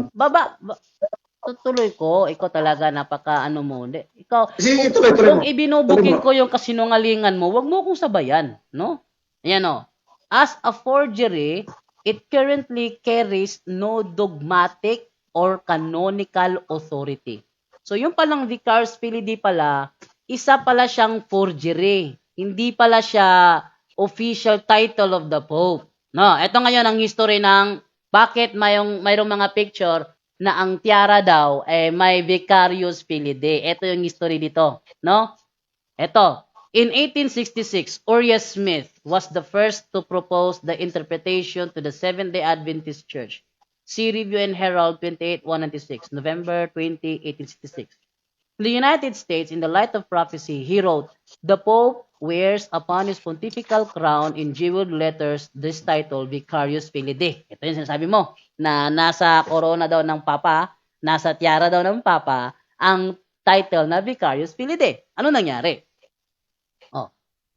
tutuloy ko. Ikaw talaga napaka-mo. Hindi. Ikaw, Sige, tuloy kung mo. ibinubuking Tuloy mo. ko yung kasinungalingan mo, wag mo akong sabayan. No? Ayan o. As a forgery, it currently carries no dogmatic or canonical authority. So, yung palang Vicarius Felidae pala, isa pala siyang forgery. Hindi pala siya official title of the Pope. No, ito ngayon ang history ng bakit mayroong mga picture na ang tiara daw may Vicarius Felidae. Ito yung history dito, no? Ito, in 1866, Uriah Smith was the first to propose the interpretation to the Seventh-day Adventist Church. See Review and Herald 28-196, November 20, 1866. In the United States, in the light of prophecy, he wrote, "The Pope wears upon his pontifical crown in jeweled letters this title, Vicarius Felidae." Ito yung sinasabi mo, na nasa corona daw ng Papa, nasa tiara daw ng Papa, ang title na Vicarius Felidae. Ano nangyari?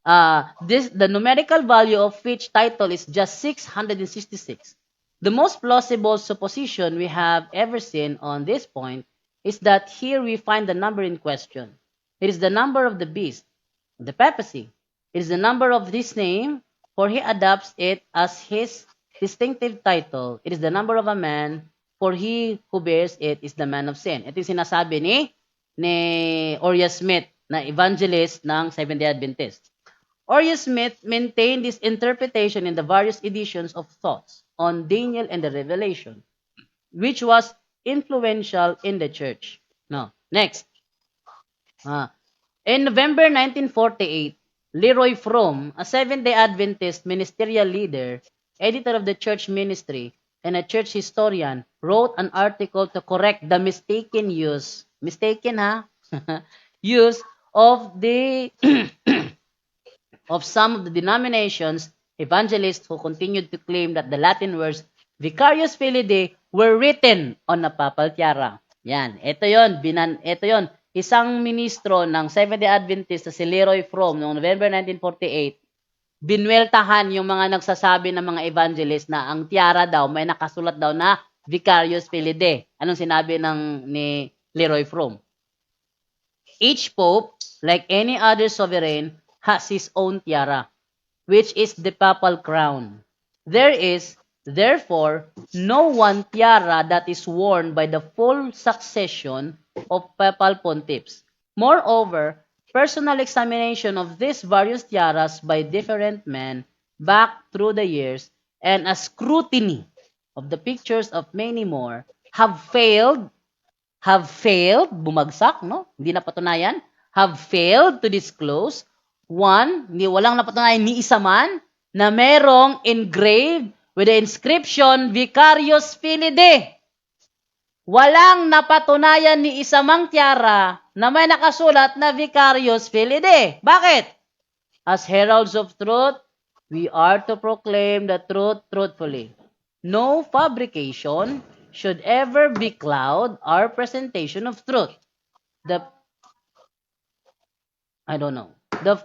The numerical value of which title is just 666. The most plausible supposition we have ever seen on this point is that here we find the number in question. It is the number of the beast, the papacy. It is the number of this name, for he adopts it as his distinctive title. It is the number of a man, for he who bears it is the man of sin. Ito yung sinasabi ni Uriah Smith, na evangelist ng Seventh-day Adventist. Uriah Smith maintained this interpretation in the various editions of Thoughts on Daniel and the Revelation, which was influential in the church. No. Next. In November 1948, Leroy Fromm, a Seventh-day Adventist ministerial leader, editor of the church ministry, and a church historian, wrote an article to correct the use of the of some of the denominations, evangelists who continued to claim that the Latin words Vicarius Filii were written on a papal tiara. Yan, ito yon. Isang ministro ng Seventh-day Adventist na si Leroy Fromm noong November 1948, binweltahan yung mga nagsasabi ng mga evangelist na ang tiara daw, may nakasulat daw na Vicarius Filii. Anong sinabi ni Leroy Fromm? Each pope, like any other sovereign, has his own tiara, which is the papal crown. There is, therefore, no one tiara that is worn by the full succession of papal pontiffs. Moreover, personal examination of these various tiaras by different men back through the years and a scrutiny of the pictures of many more have failed, bumagsak, no? Hindi napatunayan, have failed to disclose, one, walang napatunayan ni isa man, na merong engraved with the inscription Vicarius Filii. Walang napatunayan ni isa mang tiara na may nakasulat na Vicarius Filii. Bakit? As heralds of truth, we are to proclaim the truth truthfully. No fabrication should ever becloud our presentation of truth. The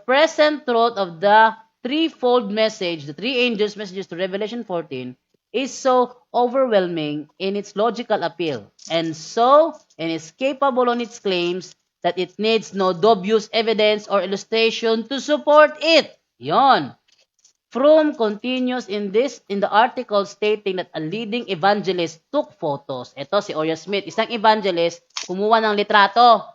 present truth of the threefold message, the three angels' messages to Revelation 14, is so overwhelming in its logical appeal and so inescapable on its claims that it needs no dubious evidence or illustration to support it. Yon. Fromm continues in the article stating that a leading evangelist took photos. Ito si Uriah Smith, isang evangelist, kumuha ng litrato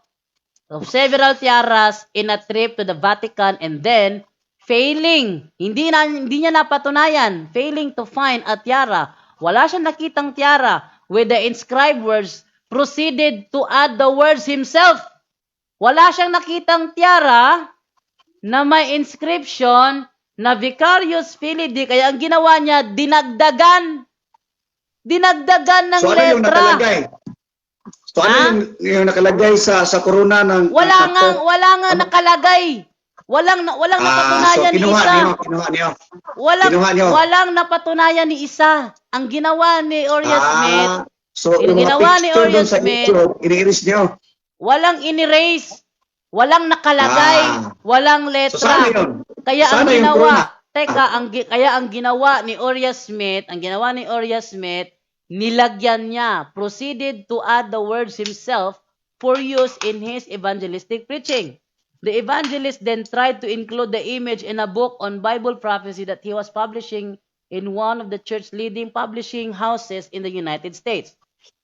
of several tiaras in a trip to the Vatican and then failing, hindi niya napatunayan, failing to find a tiara. Wala siyang nakitang tiara with the inscribed words, proceeded to add the words himself. Wala siyang nakitang tiara na may inscription na Vicarius Filii, kaya ang ginawa niya, dinagdagan ng So ano yung letra. nakalagay? So ano yung nakalagay sa corona ng Wala nga nakalagay. Walang napatunayan so ni isa. Kinuha niyo. Walang napatunayan ni isa. Ang ginawa ni Uriah Smith, so yung ginawa ni Uriah Smith, ini-erase niyo. walang in-erase, walang nakalagay, walang letra. So sana yun? Kaya ang Sana yung ginawa, corona. kaya ang ginawa ni Uriah Smith, nilagyan niya, proceeded to add the words himself for use in his evangelistic preaching. The evangelist then tried to include the image in a book on Bible prophecy that he was publishing in one of the church's leading publishing houses in the United States.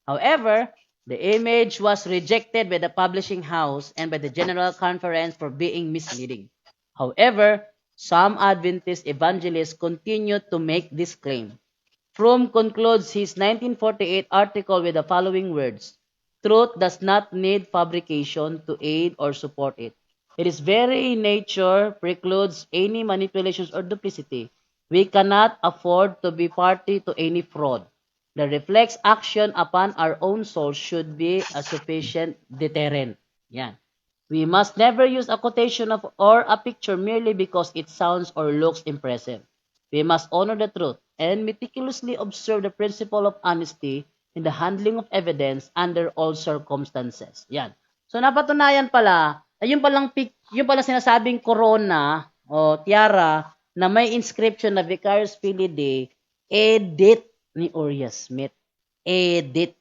However, the image was rejected by the publishing house and by the General Conference for being misleading. However, some Adventist evangelists continued to make this claim. Fromm concludes his 1948 article with the following words: "Truth does not need fabrication to aid or support it. Its very nature precludes any manipulations or duplicity. We cannot afford to be party to any fraud. The reflex action upon our own souls should be a sufficient deterrent." Yan. We must never use a quotation or a picture merely because it sounds or looks impressive. We must honor the truth and meticulously observe the principle of honesty in the handling of evidence under all circumstances. Yan. So napatunayan pala, yung palang sinasabing corona o tiara na may inscription na Vicarius Filii, edit ni Uriah Smith. Edit.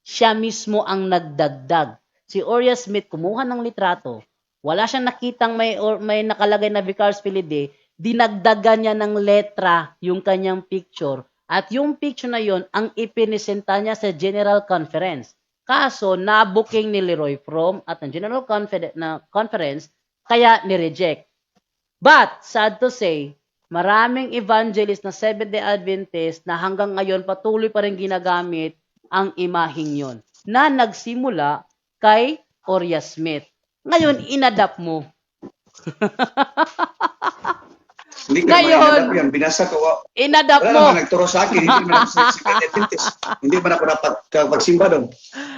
Siya mismo ang nagdagdag. Si Uriah Smith kumuha ng litrato, Wala siyang nakitang may nakalagay na Vicarious Filide, dinagdagan niya ng letra yung kanyang picture at yung picture na yon ang ipinisenta niya sa General Conference. Kaso, na-booking ni Leroy Fromm at ang General Conference, kaya ni-reject. But, sad to say, maraming evangelist na Seventh-day Adventist na hanggang ngayon patuloy pa rin ginagamit ang imaheng yon na nagsimula kay Oria Smith. Ngayon, inadapt mo. Hindi ka Ngayon, naman inadap yan. Binasa ko. Inadapt Wala mo. naman nagturo sa akin. Hindi naman ako sa Secret Adventist. Hindi man ako pagsimba doon.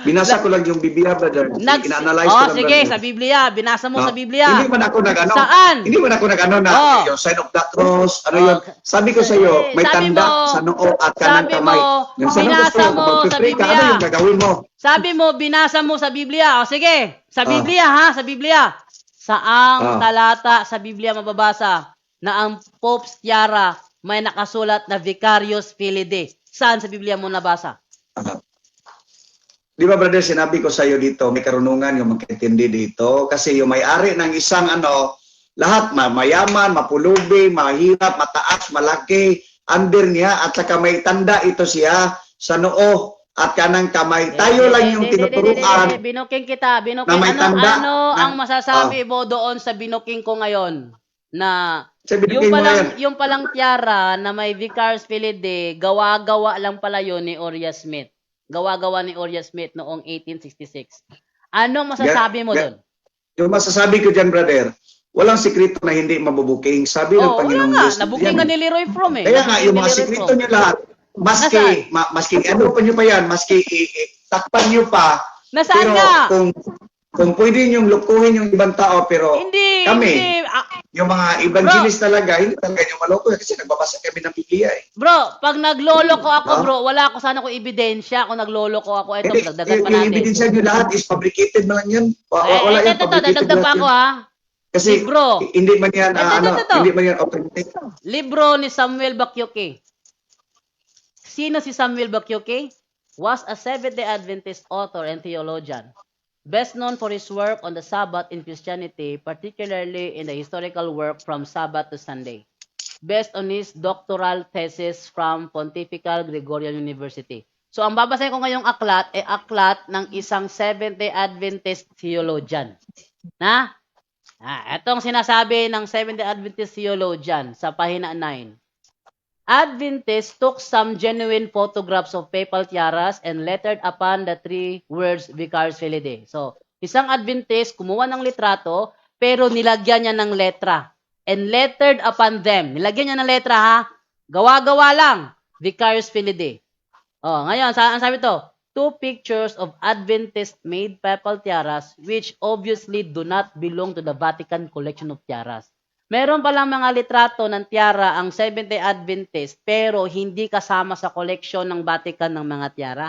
Binasa ko lang yung Biblia, brother. Ina-analyze ko lang, Sige, brother. sa Biblia. Binasa mo sa No, Biblia. Hindi man ako nag-ano. Saan? Hindi man ako nag-ano na yung sign of the cross. Ano yun? Sabi ko sa iyo, may Sabi tanda mo, sa noo at kanang sabi kamay. mo, Yung sa binasa mo sa pagpipray ka, Biblia. ano yung gagawin mo? Sabi mo, binasa mo sa Biblia. O sige, sa Biblia ha, sa Biblia. Saang talata sa Biblia mababasa na ang Pope's Tiara may nakasulat na Vicarious Filide? Saan sa Biblia mo nabasa? Di ba, brother, sinabi ko sa iyo dito, may karunungan yung magkaintindi dito. Kasi yung may-ari ng isang lahat mayaman, mapulubi, mahirap, mataas, malaki, under niya, at saka may tanda ito siya sa noo at kanang kamay. Tayo lang yung tinuturuan. Binuking kita. Binuking. Na may tanda Ano na- ang masasabi mo doon sa binuking ko ngayon? Na Sa binuking mo yan. yung palang tiara na may Vicarious Filide, gawa-gawa lang pala yun ni Oria Smith. Gawa-gawa ni Oria Smith noong 1866. Anong masasabi mo doon? Yung masasabi ko dyan, brother, walang sikreto na hindi mabubuking. Sabi ng Wala Panginoong nga. Diyos. Nabuking nga ni Leroy Fromm eh. Kaya nga, Nabuking yung ni mga Leroy sikreto Fromm. nyo lahat, maski ano pa nyo pa yan, maski takpan nyo pa, Nasaan pero nga? kung pwede nyo lukuhin yung ibang tao, pero Hindi. yung mga evangelist talaga, hindi talaga nyo maloko kasi nagbabasa kami ng Biblia eh. Bro, pag nagloloko ako, bro, wala ako sana kung ebidensya kung nagloloko ako. Ito, Hindi, dagdagan pa yung natin. ebidensya nyo lahat is fabricated na lang yan. Wala yan, Ito, fabricated dagdag pa lahat ako yan. ha. Kasi Libro. hindi man yan, Ito. hindi man yan authentic. Libro ni Samuel Bakyuke. Sino si Samuel Bakyuke? Was a Seventh-day Adventist author and theologian. Best known for his work on the Sabbath in Christianity, particularly in the historical work From Sabbath to Sunday, based on his doctoral thesis from Pontifical Gregorian University. So, ang babasahin ko ngayong aklat, aklat ng isang Seventh-day Adventist theologian. Itong sinasabi ng Seventh-day Adventist theologian sa pahina 9. Adventists took some genuine photographs of papal tiaras and lettered upon the three words Vicarious Filide. So, isang Adventist kumuha ng litrato pero nilagyan niya ng letra. And lettered upon them. Nilagyan niya ng letra ha. Gawa-gawa lang. Vicarious Filide. Ngayon, ang sabi to, 2 pictures of Adventist-made papal tiaras which obviously do not belong to the Vatican collection of tiaras. Meron palang mga litrato ng tiara ang Seventh-day Adventist pero hindi kasama sa koleksyon ng Vatican ng mga tiara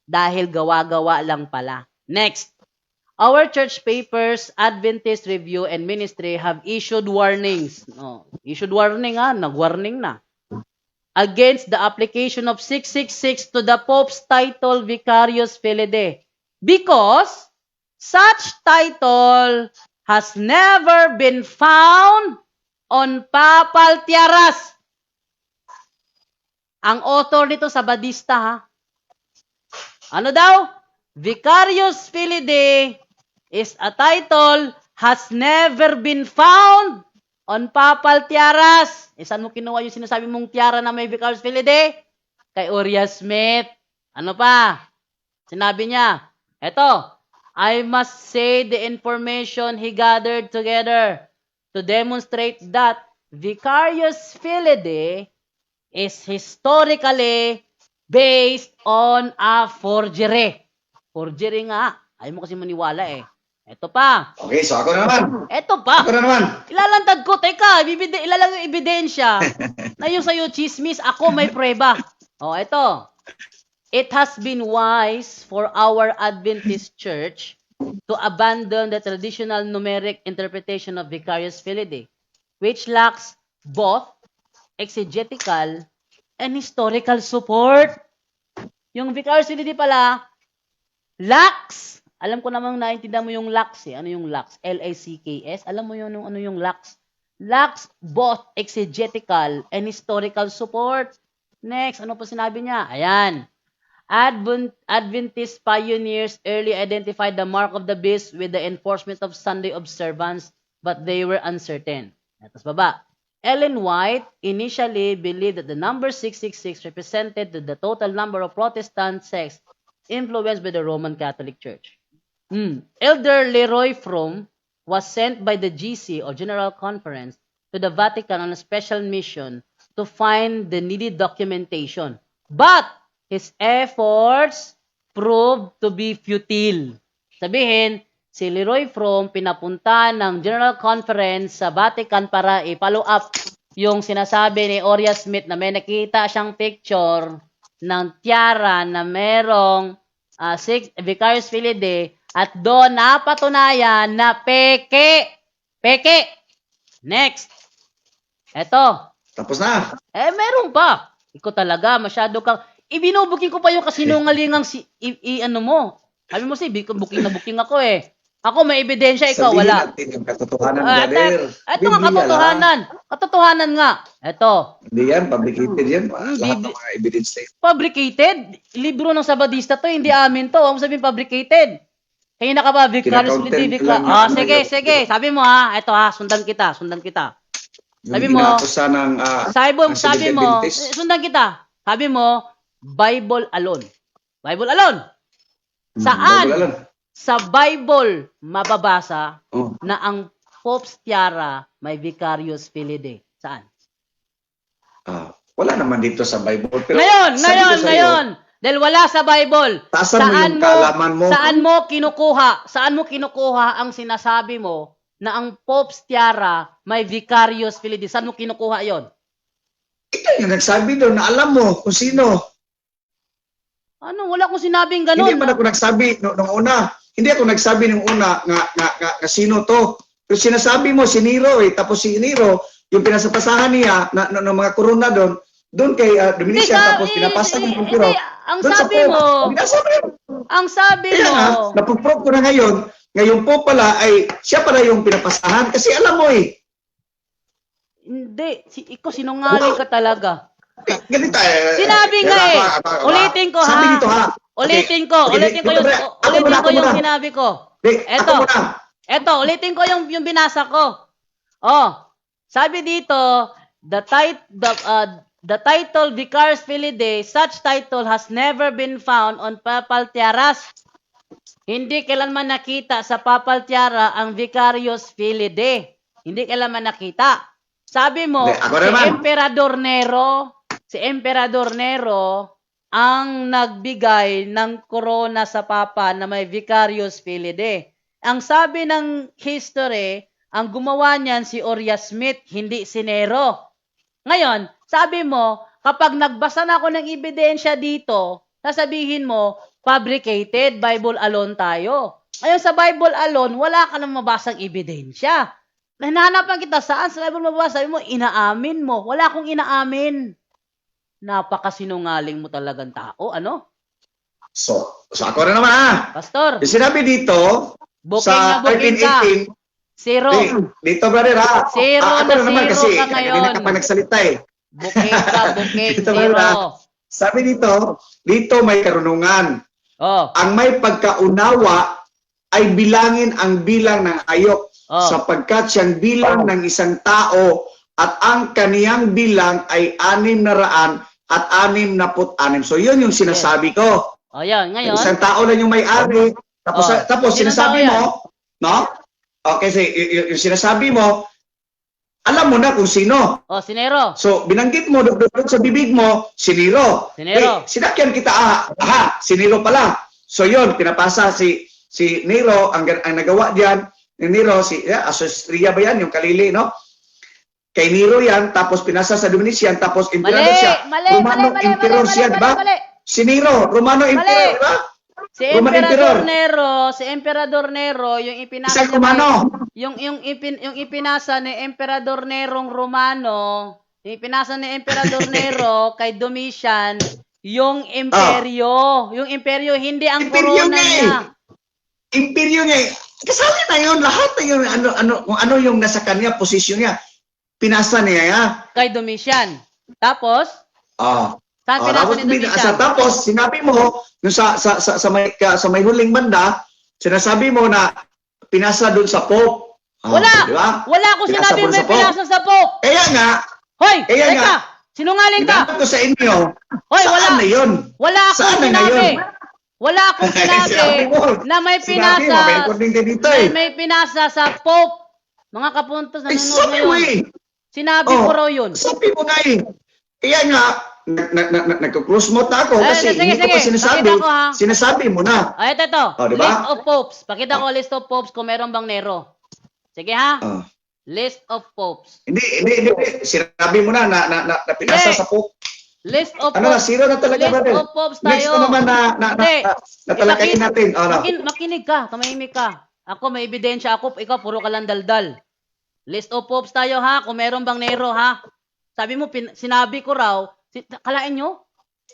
dahil gawa-gawa lang pala. Next. Our church papers, Adventist Review and Ministry have issued warnings. Issued warning nag-warning na. Against the application of 666 to the Pope's title Vicarious Filide because such title has never been found on papal tiaras. Ang author nito sa Badista ha. Ano daw? Vicarious Filide is a title has never been found on papal tiaras. Saan mo kinuha yung sinasabi mong tiara na may Vicarious Filide? Kay Oria Smith. Ano pa? Sinabi niya, eto, I must say the information he gathered together to demonstrate that Vicarious Filide is historically based on a forgery. Forgery nga. Ayaw mo kasi maniwala eh. Ito pa. Okay, so ako na naman. Ito pa. Ako na naman. Ilalantad ko. Teka, ilalang yung ebidensya na yung sa'yo chismis. Ako may prueba. Ito. It has been wise for our Adventist Church to abandon the traditional numeric interpretation of Vicarious Filide, which lacks both exegetical and historical support. Yung Vicarious Filide pala, lacks Alam ko namang naintindihan mo yung lax eh. Ano yung lax? L-A-C-K-S. Alam mo yun ano yung lax? Lacks both exegetical and historical support. Next, ano pa sinabi niya? Ayan. Adventist pioneers early identified the mark of the beast with the enforcement of Sunday observance, but they were uncertain. Tapos baba. Ellen White initially believed that the number 666 represented the total number of Protestant sects influenced by the Roman Catholic Church. Elder Leroy Fromm was sent by the GC or General Conference to the Vatican on a special mission to find the needed documentation. But his efforts proved to be futile. Sabihin, si Leroy Fromm pinapunta ng General Conference sa Vatican para i-follow up yung sinasabi ni Oria Smith na may nakita siyang picture ng tiara na merong Vicarius Filii at doon napatunayan na peke. Peke. Next. Eto. Tapos na. Meron pa. Ikaw talaga, masyado kang... Ibinubuking ko pa yung kasinungalingang ano mo. Sabi mo booking na booking ako eh. Ako may ebidensya, ikaw Sabihin wala. natin yung katotohanan, brother. Ito nga katotohanan. Katotohanan nga. Ito. Hindi yan, fabricated yan. Lahat ng mga evidence na yun. Fabricated? Libro ng Sabadista to, hindi amin to. Huwag mo sabihin fabricated. Kayo na ka ba? Vicarius Filii. Sige. Sabi mo ito sundan kita. Sabi mo, sabi mo, sundan kita. Sabi mo, Bible alone. Bible alone. Saan? Bible alone. Sa Bible mababasa na ang Pope's tiara may Vicarius Filii. Saan? Wala naman dito sa Bible. Pero Ngayon. Dahil wala sa Bible. Saan mo kinukuha ang sinasabi mo na ang Pope's tiara may Vicarius Filii? Saan mo kinukuha yon? Ikaw yung nagsabi doon na alam mo kung sino. Ano? Wala akong sinabing ganun. Hindi man ako nagsabi nung una. Hindi ako nagsabi nung una nga sino to. Pero sinasabi mo si Nero tapos si Nero, yung pinasapasahan niya ng mga korona doon kay Dominican, tapos pinapasa niya yung Nero. Ang sabi mo, napuprove ko na ngayon po pala ay siya pala yung pinapasahan kasi alam mo eh. Hindi, ikaw sinungaling ka talaga. Ganito Sinabi nga ulitin ko ha. Sabi dito ha. Ulitin ko yung sinabi ko. Eto, ulitin ko yung binasa ko. Sabi dito, the title Vicarius Filii, such title has never been found on papal tiaras. Hindi kailanman nakita sa papal tiara ang Vicarius Filii. Hindi kailanman nakita. Sabi mo, si Emperador Nero ang nagbigay ng korona sa Papa na may Vicarius Filii. Ang sabi ng history, ang gumawa niyan si Oria Smith, hindi si Nero. Ngayon, sabi mo, kapag nagbasa na ako ng ebidensya dito, sasabihin mo, fabricated, Bible alone tayo. Ngayon sa Bible alone, wala ka nang mabasang ebidensya. Hinahanapan kita saan sa Bible mabasa, sabi mo, inaamin mo. Wala akong inaamin. Napakasinungaling mo talagang tao, ano? So ako na naman Pastor. Yung sinabi dito, sa 13:18, zero. Dito brother ha. Zero ako na naman kasi ka ngayon. hindi ka pa nagsalita eh. Booking, dito, zero. Sabi dito may karunungan. Ang may pagkaunawa ay bilangin ang bilang ng ayok sapagkat siyang bilang ng isang tao at ang kaniyang bilang ay 666. So yun yung sinasabi ko. Yan, ngayon. Isang tao lang yung may-ari. Tapos sinasabi mo, no? Okay, so yung sinasabi mo, alam mo na kung sino. Si Nero. So binanggit mo doon sa bibig mo, si Nero. Sinakyan kita, si Nero pala. So yun, pinapasa si Nero, ang nagawa diyan ni Nero, Asostria ba yan, yung Kalili, no? Kay Nero yan, tapos pinasa sa Domitian, tapos emperador siya. Romano Emperor siya, di ba? Si Nero, Romano Emperor, di ba? Si Emperador Nero, yung ipinasa yung ipinasa ni Emperador Nerong Romano, yung ipinasa ni Emperador Nero kay Domitian, yung imperyo, hindi ang corona niya. imperyo niya, kasali na yun, lahat na yun, kung ano yung nasa kanya, posisyon niya, pinasa niya, ya. Kay Domitian. Tapos, Ah. saan pinasa ni Domitian? Tapos, sinabi mo, yung sa may huling banda, sinasabi mo na pinasa doon sa Pope. Wala! Di ba? Wala akong Pinasa sinabi po may sa Pope. pinasa sa Pope. Kaya nga, Hoy, Kaya teka! nga. Sinungaling ka! Tinanong ko sa inyo, Hoy, saan wala. na yun? Wala akong Saan na sinabi. ngayon? Wala akong sinabi Sinabi mo. na may Sinabi mo, may pinasa recording din dito eh. may pinasa sa Pope. Mga kapuntos, Ay, nanonood sabi mo ngayon. eh. Sinabi ko raw yun. Sabi mo nga eh. Kaya nga, nagko-close mode na ako Eh, kasi sige, hindi ko pa sige. sinasabi. Pakita ko, ha? Sinasabi mo na. Ay, ito. Oh, diba? List of popes. Pakita ko list of popes kung meron bang Nero. Sige ha? Oh. List of popes. Hindi. Sinabi mo na pinasa Hindi. sa Pope. List of Ano na, popes. zero na talaga, List brother. of popes Next tayo. na naman Hindi. natalakayin natin. Ano? Makinig ka, tumahimik ka. Ako may ebidensya ako, ikaw puro ka lang daldal. List of popes tayo ha, kung meron bang Nero ha. Sabi mo, sinabi ko raw, kalain nyo?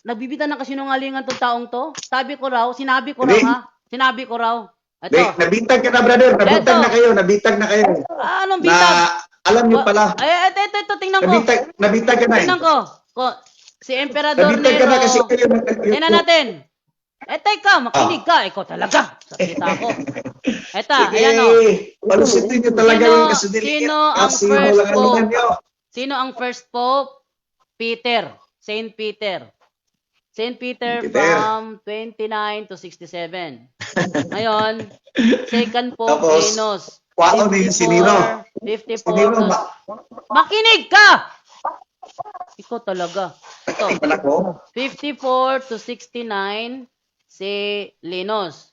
Nagbibita ng kasinungalingan tong taong to? Sabi ko raw, sinabi ko raw Hindi. ha. Sinabi ko raw. Hindi, Ito. nabitag ka na, brother. Nabitag na kayo. Anong bitag? Alam niyo pala. Ay, ito, tingnan ko. Nabitag ka na eh. Tingnan ko. Si Emperador Nabitag ka Nero. na kasi kayo. Tingnan natin. Teka, makinig ka. Ikaw talaga. Salita ko. Eto, ayan o. Palusitin niyo talaga yung kasadilian. Sino ang Kasi first walang pope? alingan niyo. Sino ang first pope? Peter. Saint Peter. Saint Peter from 29 to 67. Ngayon, second pope Tapos, Linus. Kwao ni Siniro. 54 Siniro, to... Makinig ka! Ikaw talaga. Ito. pala ko. 54 to 69 si Linus.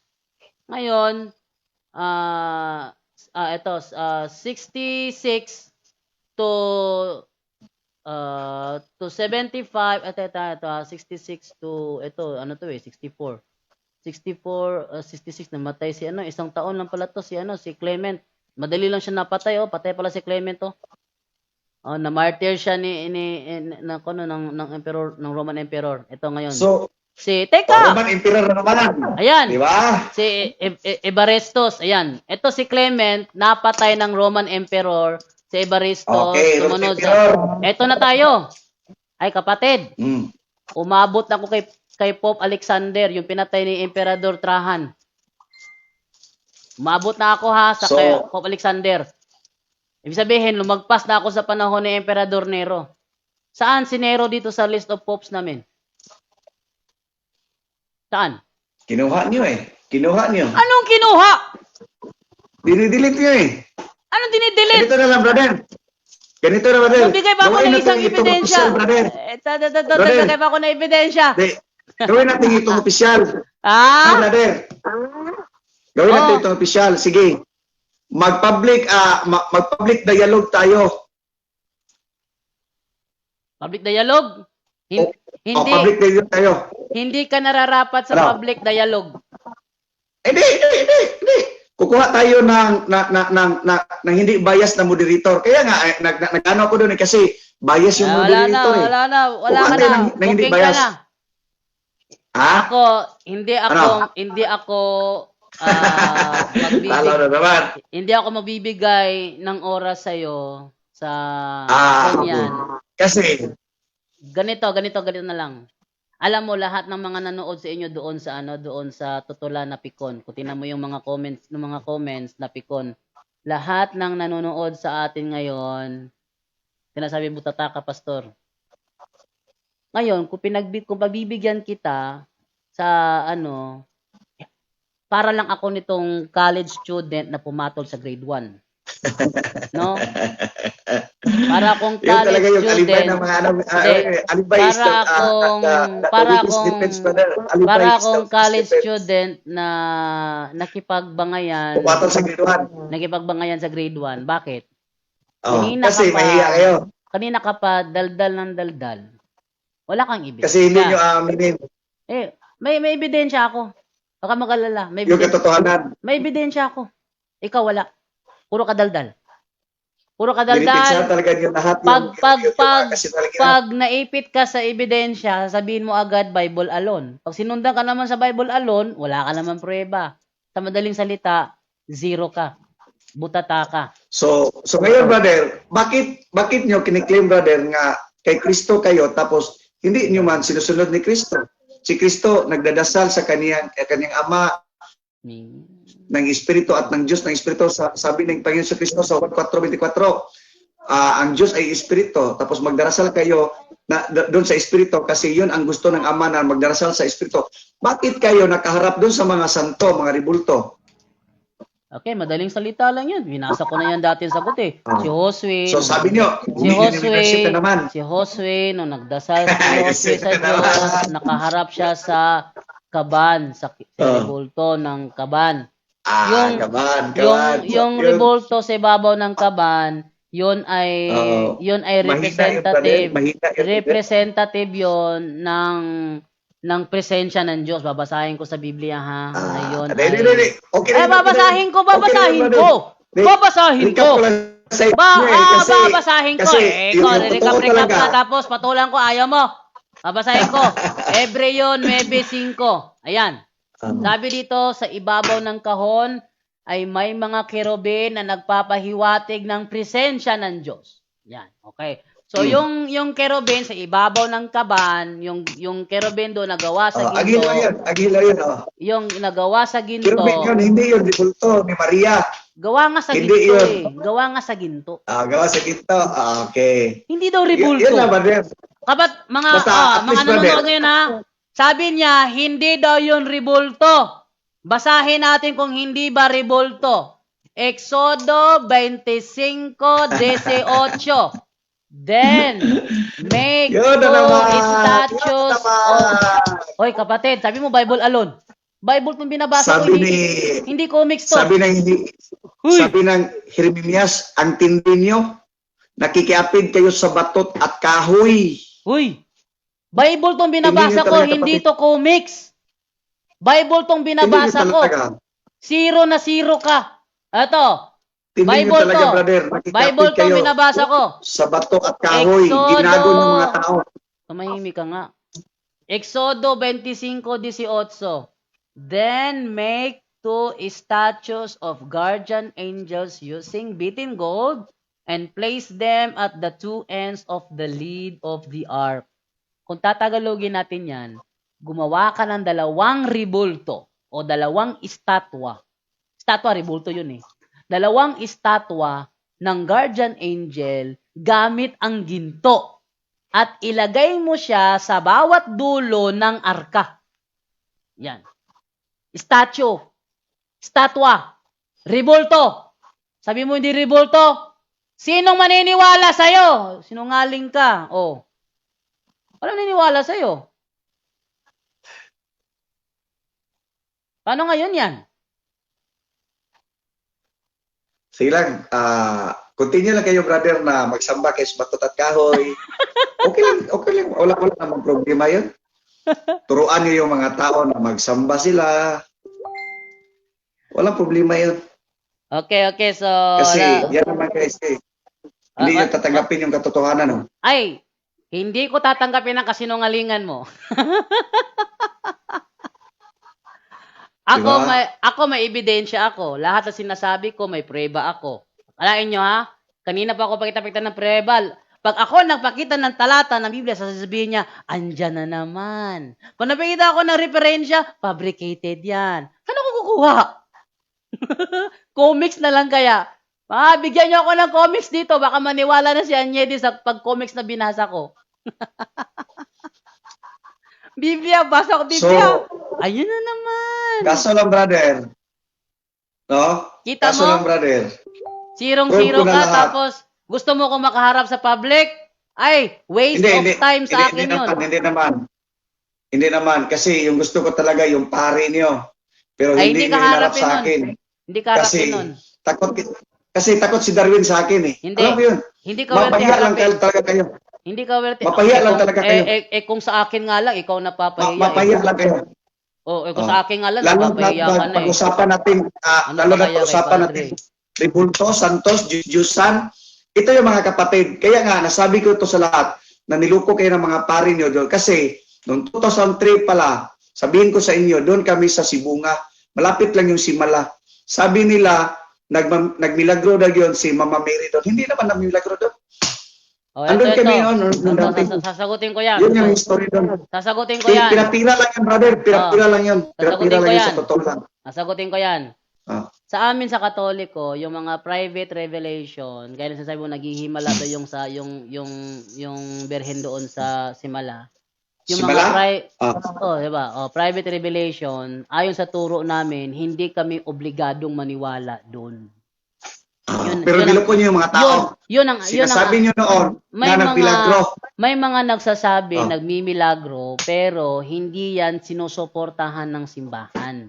Ngayon, ito, 66 to 75, ito, 66 to, ito, ano to 64. 66 namatay si isang taon lang pala to si si Clement. Madali lang siya napatay patay pala si Clement na martyr siya ng emperor, ng Roman emperor. Ito ngayon. So, Teka. Roman Emperor na naman. Ayan. Di ba? Si Evarestos, ayan. Ito si Clement, napatay ng Roman Emperor. Si Evarestos, Okay, sumunod Emperor. Ito na tayo. Ay, kapatid. Mm. Umabot na ako kay Pope Alexander, yung pinatay ni Emperador Trajan. Umabot na ako sa kay Pope Alexander. Ibig sabihin, lumagpas na ako sa panahon ni Emperador Nero. Saan si Nero dito sa list of popes namin? Saan? Kinuha niyo eh. Kinuha niyo. Anong kinuha? Dinidelete niyo eh. Anong dinidelete? Ganito na lang, brother. Ganito na, brother. Magbigay pa ako Gawin ng natin isang itong ebidensya. official, brother. Magbigay pa ako ng ebidensya. Gawin natin itong official. Ah? Brother. Gawin natin itong official. Sige. Mag-public dialogue tayo. Public dialogue? Hindi. Public dialogue tayo. Hindi ka nararapat sa Ano? public dialogue. Hindi. Kukuha tayo ng hindi bias na moderator. Kaya nga, nag-ano ako doon kasi bias yung moderator eh. Wala na. Kukuha tayo ng hindi Booking ka bias. na. Ha? Hindi ako Lalo na naman. hindi ako magbibigay ng oras sa iyo sa ganyan. Kasi, Ganito na lang. Alam mo lahat ng mga nanood sa inyo doon sa Tutulan na Pikon. Kung tingnan mo yung mga comments na Pikon. Lahat ng nanonood sa atin ngayon, sinasabi butata ka, pastor. Ngayon, kung pagbibigyan kita sa para lang ako nitong college student na pumatol sa grade 1. No? Para akong yun talaga college yung alibay student. ng mga alibay Para akong college student na nakipagbangayan. Pumatol sa grade 1. Nakipagbangayan sa grade 1. Bakit? Kasi mahiya kayo. Kanina ka pa daldal ng daldal. Wala kang ebidensya. Kasi hindi nyo aminin May ebidensya ako. Baka mag-alala. yung katotohanan. May ebidensya ako. Ikaw wala. Puro kadaldal. Dinitiksa talaga yung lahat. Pag naipit ka sa ebidensya, sabihin mo agad Bible alone. Pag sinundan ka naman sa Bible alone, wala ka naman pruweba. Sa madaling salita, zero ka. Butata ka. So ngayon, brother, bakit nyo kiniklaim, brother, nga kay Kristo kayo, tapos hindi nyo man sinusunod ni Kristo? Si Kristo nagdadasal sa kanyang Ama ng Espiritu at ng Diyos ng Espiritu. Sabi ng Panginoon sa Kristo sa Juan 4:24, ang Diyos ay Espiritu, tapos magdarasal kayo doon sa Espiritu kasi yun ang gusto ng Ama na magdarasal sa Espiritu. Bakit kayo nakaharap doon sa mga santo, mga ribulto? Okay, madaling salita lang yun. Binasa ko na yan dati sa sagot eh. Si Josue. So sabi nyo, Si Josue, na naman. si Josue, nung nagdasal si Josue sa Diyos, nakaharap siya sa kaban, sa ribulto ng kaban. Kaban. Yung ribulto sa ibabaw ng kaban, yun ay representative. Representative yun ng presensya ng Diyos. Babasahin ko sa Biblia ha. Ayun. Okay, Babasahin ko. Babasahin ko. Babasahin ko. Babasahin ko. Recap na tapos patulang ko. Ayaw mo. Babasahin ko. Hebreo 9:5. Ayan. Sabi dito, sa ibabaw ng kahon ay may mga kerubin na nagpapahiwatig ng presensya ng Diyos. Yan. Okay. So yung kerubin sa ibabaw ng kaban, yung kerubin doon nagawa sa ginto. Agila yun. Yung nagawa sa ginto. Kerubin yun, hindi yun ribulto ni Maria. Gawa nga sa Hindi ginto yun. eh. Gawa nga sa ginto. Gawa sa ginto. Okay. Hindi daw ribulto. Yun na, brother. Kabat mga Basta, mga brother. nanonood ngayon ha. Sabi niya, hindi daw yun ribulto. Basahin natin kung hindi ba ribulto. Exodo 25:18. Then, make Yun na two naman. statues of... Hoy, kapatid, sabi mo Bible alone. Bible itong binabasa ko, hindi comics to. Sabi ng Jeremias, ang tindi nyo, nakikiapid kayo sa batot at kahoy. Uy, Bible tong binabasa Hindi ko, talaga, hindi to comics. Bible tong binabasa Hindi nyo ko. talaga. Zero na zero ka. Ito, Hindi nyo Bible talaga, to. brother. Bible Nakikiapid tong kayo binabasa ko. sa bato at kahoy. Exodo. Ginago ng mga tao. Tumahimik ka nga. Exodo 25:18. Then make two statues of guardian angels using beaten gold and place them at the two ends of the lid of the ark. Kung tatagalogin natin yan, gumawa ka ng dalawang ribulto o dalawang estatwa. Estatwa, ribulto yun eh. Dalawang estatwa ng guardian angel gamit ang ginto at ilagay mo siya sa bawat dulo ng arka. Yan. Statue. Estatwa. Ribulto. Sabi mo hindi ribulto? Sinong maniniwala sa'yo? Sinungaling ka. Oh. Walang naniniwala sa'yo. Paano ngayon yan? Sige lang, continue lang kayo, brother, na magsamba kayo sa batot at kahoy. Okay lang. Wala namang problema yun. Turuan niyo yung mga tao na magsamba sila. Walang problema yun. Okay. So, Kasi, yan naman guys, hindi nyo tatanggapin yung katotohanan. No? ay, hindi ko tatanggapin ang kasinungalingan mo. Ako may ebidensya ako. Lahat na sinasabi ko, may prueba ako. Alain nyo ha? Kanina pa ako pakita ng prueba. Pag ako nagpakita ng talata ng Biblia, sasabihin niya, andyan na naman. Kung napakita ako ng referensya, fabricated yan. Saan ako kukuha? Comics na lang kaya. Bigyan niyo ako ng comics dito. Baka maniwala na si Anyedi sa pag-comics na binasa ko. Biblia, basa ko Biblia. Ayun na naman. Kaso lang, brother. No? Kita Kaso mo? lang, brother. Sirong-siro Prove ko ka, na lahat. tapos gusto mo kong makaharap sa public? Ay, waste of time sa akin yun. Hindi naman. Kasi yung gusto ko talaga yung pare niyo. Pero Ay, hindi hindi niyo ka hinarap harapin sa nun. akin. Hindi ka harapin nun. Takot si Darwin sa akin eh. Hindi. Alam mo yun? Hindi ka worthy Mapahiya lang harapin. talaga kayo. Hindi ka worthy. Mapahiya lang talaga kayo. Kung sa akin nga lang, ikaw napapahiya. Mapahiya lang kayo. Kung sa akin nga lang, Lalo napapahiya ka na eh. pag-usapan natin, Ano lalo ba na kaya kay pag-usapan Padre? natin, Ribulto, Santos, Jusan, ito yung mga kapatid. Kaya nga, nasabi ko ito sa lahat, na niluko kayo ng mga pari nyo doon. Kasi, noong 2003 pala, sabihin ko sa inyo, doon kami sa Sibunga, malapit lang yung Simala. Sabi nila, nagmilagro na yun si Mama Mary doon. Hindi naman nagmilagro doon. Oh, Andun ito. kami noon, nung dati. Sasagutin ko yan. Yun yung history doon. Sasagutin ko yan. Pinapira lang yan, brother. Pinapira lang yun. Sasagutin Pinapira ko lang yun yan. sa totoo lang. Sasagutin ko yan. Ah. Sa amin sa Katoliko, yung mga private revelation, kaya nasasabi mo naghihimala daw yung berhen doon sa Simala. Yung Simala? diba? Private revelation, ayon sa turo namin, hindi kami obligadong maniwala doon. Pero niloko niyo yung mga tao. Sinasabi niyo noon may na nagmilagro. May mga nagsasabi, Oh. nagmimilagro, pero hindi yan sinusuportahan ng simbahan.